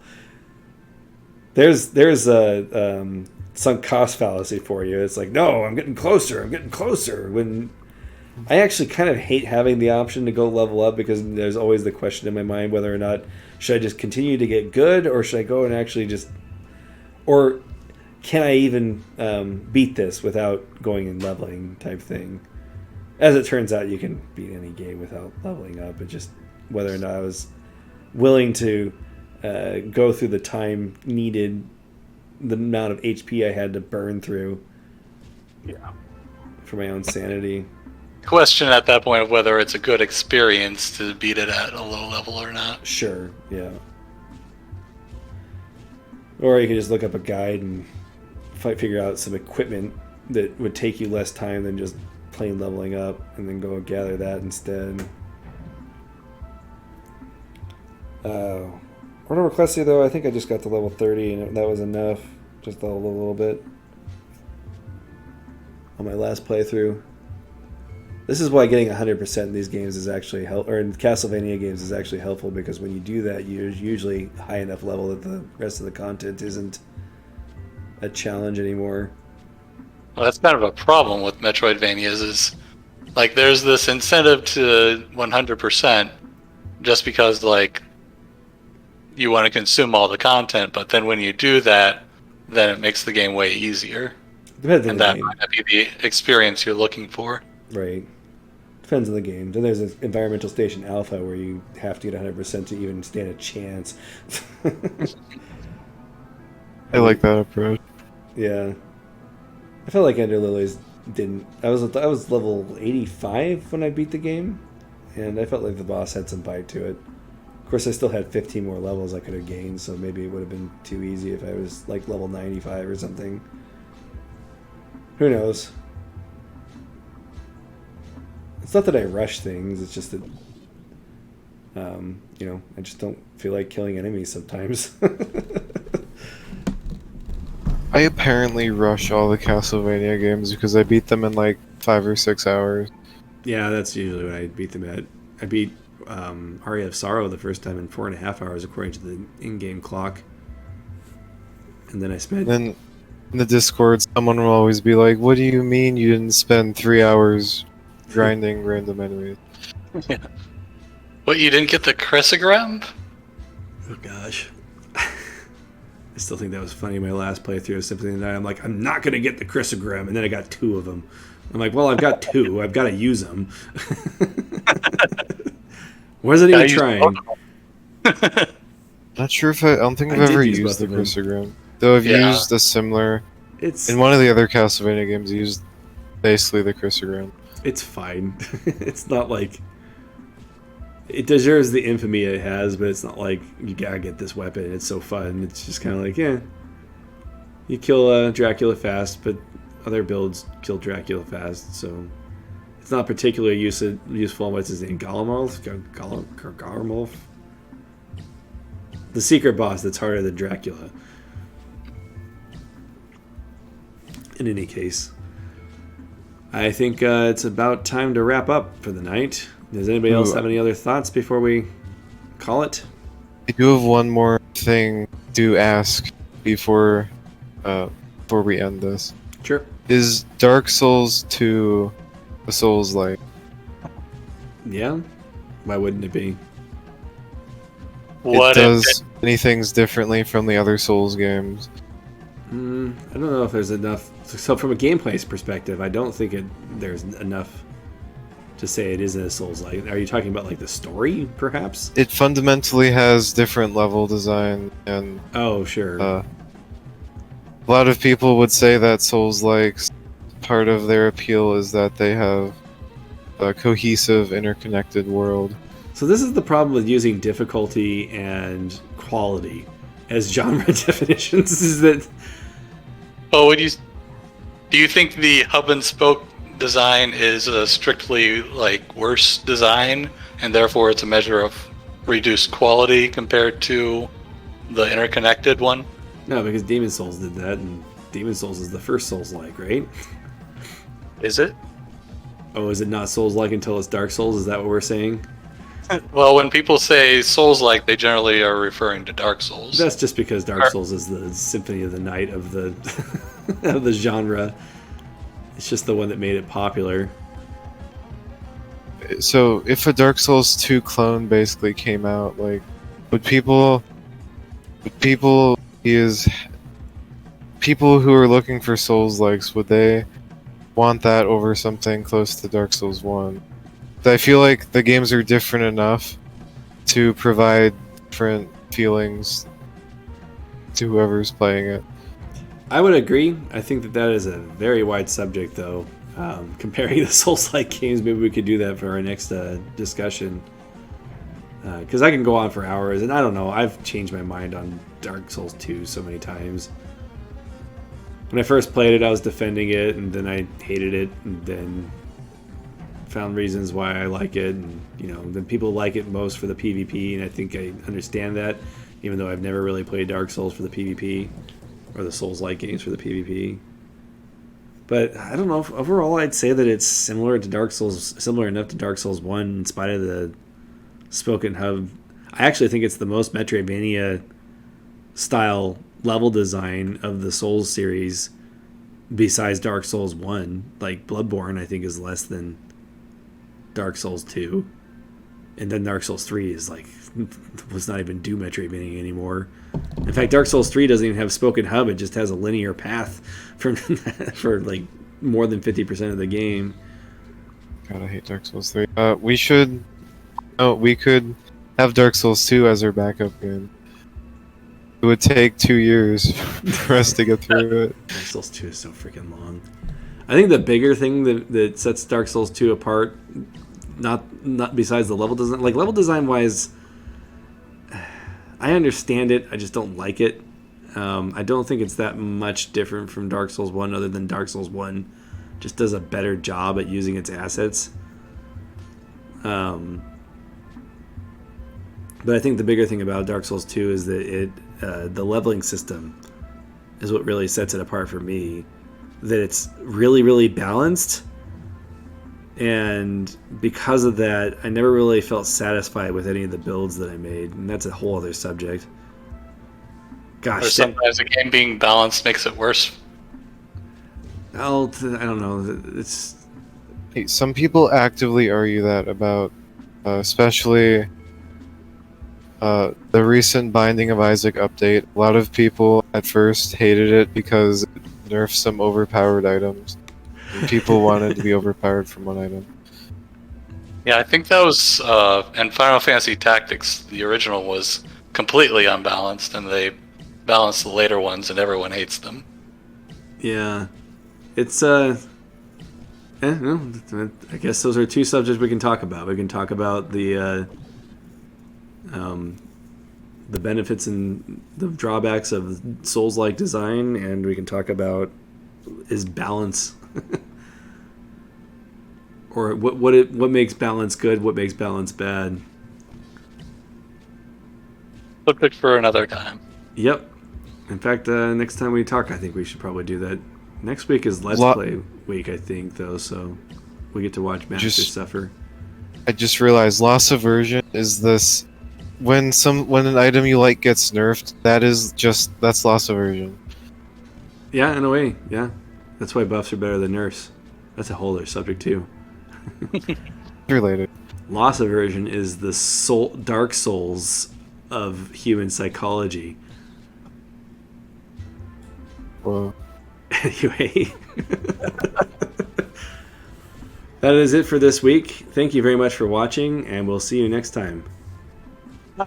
Speaker 1: There's a sunk cost fallacy for you. It's like, no, I'm getting closer. When I actually kind of hate having the option to go level up, because there's always the question in my mind whether or not should I just continue to get good, or should I go and actually just, or can I even beat this without going and leveling type thing. As it turns out, you can beat any game without leveling up. It's just whether or not I was willing to go through the time needed, the amount of HP I had to burn through.
Speaker 2: Yeah.
Speaker 1: For my own sanity.
Speaker 2: Question at that point of whether it's a good experience to beat it at a low level or not.
Speaker 1: Sure, yeah. Or you could just look up a guide and figure out some equipment that would take you less time than just plain leveling up, and then go and gather that instead. Order of Ecclesia, though, I think I just got to level 30, and that was enough. Just a little bit. On my last playthrough. This is why getting 100% in these games is actually or in Castlevania games is actually helpful, because when you do that, you're usually high enough level that the rest of the content isn't a challenge anymore.
Speaker 2: Well, that's kind of a problem with Metroidvanias, is Like, there's this incentive to 100% just because, like, you want to consume all the content, but then when you do that, then it makes the game way easier.
Speaker 1: Depends on
Speaker 2: And
Speaker 1: the
Speaker 2: that
Speaker 1: game.
Speaker 2: might not be the experience you're looking for.
Speaker 1: Right. Depends on the game. Then there's an environmental station alpha where you have to get 100% to even stand a chance.
Speaker 3: I like that approach.
Speaker 1: Yeah. I felt like Ender Lilies didn't. I was level 85 when I beat the game, and I felt like the boss had some bite to it. Of course, I still had 15 more levels I could have gained, so maybe it would have been too easy if I was like level 95 or something. Who knows? It's not that I rush things, it's just that, I just don't feel like killing enemies sometimes.
Speaker 3: I apparently rush all the Castlevania games because I beat them in like 5 or 6 hours.
Speaker 1: Yeah, that's usually what I beat them at. I beat Aria of Sorrow the first time in 4.5 hours according to the in-game clock. And then I spent...
Speaker 3: Then in the Discord, someone will always be like, "What do you mean you didn't spend 3 hours grinding random enemies?"
Speaker 2: Yeah. What, you didn't get the Chrysogram?
Speaker 1: Oh gosh. I still think that was funny. My last playthrough of Symphony of the Night, I'm like, I'm not going to get the Chrysogram, and then I got 2 of them. I'm like, well, I've got 2. I've got to use them. Wasn't even trying.
Speaker 3: Not sure if I don't think I've
Speaker 1: I did
Speaker 3: ever
Speaker 1: use
Speaker 3: used the
Speaker 1: both of them.
Speaker 3: Chrysogram. Though I've
Speaker 2: Yeah.
Speaker 3: used a similar...
Speaker 1: It's
Speaker 3: In one of the other Castlevania games, I used basically the Chrysogram.
Speaker 1: it's fine. It's not like it deserves the infamy it has, but it's not like you gotta get this weapon. It's so fun. It's just kind of like, yeah, you kill Dracula fast, but other builds kill Dracula fast, so it's not particularly useful. What's his name? Garmolf? The secret boss that's harder than Dracula. In any case, I think it's about time to wrap up for the night. Does anybody else have any other thoughts before we call it?
Speaker 3: I do have one more thing to ask before we end this.
Speaker 1: Sure.
Speaker 3: Is Dark Souls 2 a Souls-like?
Speaker 1: Yeah. Why wouldn't it be?
Speaker 2: What
Speaker 3: it
Speaker 2: if
Speaker 3: does many things differently from the other Souls games.
Speaker 1: I don't know if there's enough. So from a gameplay perspective, I don't think there's enough to say it isn't a Souls-like. Are you talking about like the story, perhaps?
Speaker 3: It fundamentally has different level design, and
Speaker 1: Oh, sure.
Speaker 3: a lot of people would say that Souls-likes, part of their appeal is that they have a cohesive, interconnected world.
Speaker 1: So this is the problem with using difficulty and quality as genre definitions, is that
Speaker 2: Oh, do you think the hub and spoke design is a strictly like worse design, and therefore it's a measure of reduced quality compared to the interconnected one?
Speaker 1: no, because Demon Souls did that, and Demon Souls is the first Souls-like, right?
Speaker 2: Is it?
Speaker 1: Oh, is it not Souls-like until it's Dark Souls? Is that what we're saying?
Speaker 2: Well, when people say Souls-like, they generally are referring to Dark Souls.
Speaker 1: That's just because Dark Souls is the Symphony of the Night of the of the genre. It's just the one that made it popular.
Speaker 3: So, if a Dark Souls 2 clone basically came out, like, would people who are looking for Souls-likes, would they want that over something close to Dark Souls 1? I feel like the games are different enough to provide different feelings to whoever's playing it.
Speaker 1: I would agree. I think that is a very wide subject, though. Comparing the Souls-like games, maybe we could do that for our next discussion. Because I can go on for hours, and I don't know. I've changed my mind on Dark Souls 2 so many times. When I first played it, I was defending it, and then I hated it, and then found reasons why I like it, and then people like it most for the PvP, and I think I understand that, even though I've never really played Dark Souls for the PvP, or the Souls-like games for the PvP. But I don't know. Overall, I'd say that it's similar enough to Dark Souls 1 in spite of the spoken hub. I actually think it's the most Metroidvania style level design of the Souls series besides Dark Souls 1. Like Bloodborne, I think, is less than Dark Souls 2. And then Dark Souls 3 is like, was not even do Metroidvania anymore. In fact, Dark Souls 3 doesn't even have spoken hub. It just has a linear path for like more than 50% of the game.
Speaker 3: God, I hate Dark Souls 3. We should... Oh, we could have Dark Souls 2 as our backup game. It would take 2 years for us to get through it.
Speaker 1: Dark Souls 2 is so freaking long. I think the bigger thing that sets Dark Souls 2 apart, not besides the level design, like level design wise, I understand it. I just don't like it. I don't think it's that much different from Dark Souls 1, other than Dark Souls 1 just does a better job at using its assets. But I think the bigger thing about Dark Souls 2 is that the leveling system is what really sets it apart for me. That it's really, really balanced. And because of that, I never really felt satisfied with any of the builds that I made. And that's a whole other subject. Gosh.
Speaker 2: Or sometimes a game being balanced makes it worse.
Speaker 1: I don't know. It's...
Speaker 3: Hey, some people actively argue that about, especially the recent Binding of Isaac update. A lot of people at first hated it because it nerfed some overpowered items. And people wanted to be overpowered from one item.
Speaker 2: Yeah, I think that was in Final Fantasy Tactics. The original was completely unbalanced, and they balanced the later ones, and everyone hates them.
Speaker 1: Yeah. It's, no, I guess those are two subjects we can talk about. We can talk about the benefits and the drawbacks of Souls-like design, and we can talk about is balance, or what makes balance good, what makes balance bad.
Speaker 2: Look for another time.
Speaker 1: Yep. In fact, next time we talk, I think we should probably do that. Next week is Let's Play week, I think, though, so we get to watch Master suffer.
Speaker 3: I just realized loss aversion is this when an item you like gets nerfed, that's loss aversion.
Speaker 1: Yeah, in a way, yeah. That's why buffs are better than nerfs. That's a whole other subject too.
Speaker 3: Related.
Speaker 1: Loss aversion is the Dark Souls of human psychology.
Speaker 3: Whoa.
Speaker 1: Anyway, that is it for this week. Thank you very much for watching, and we'll see you next time.
Speaker 2: Bye.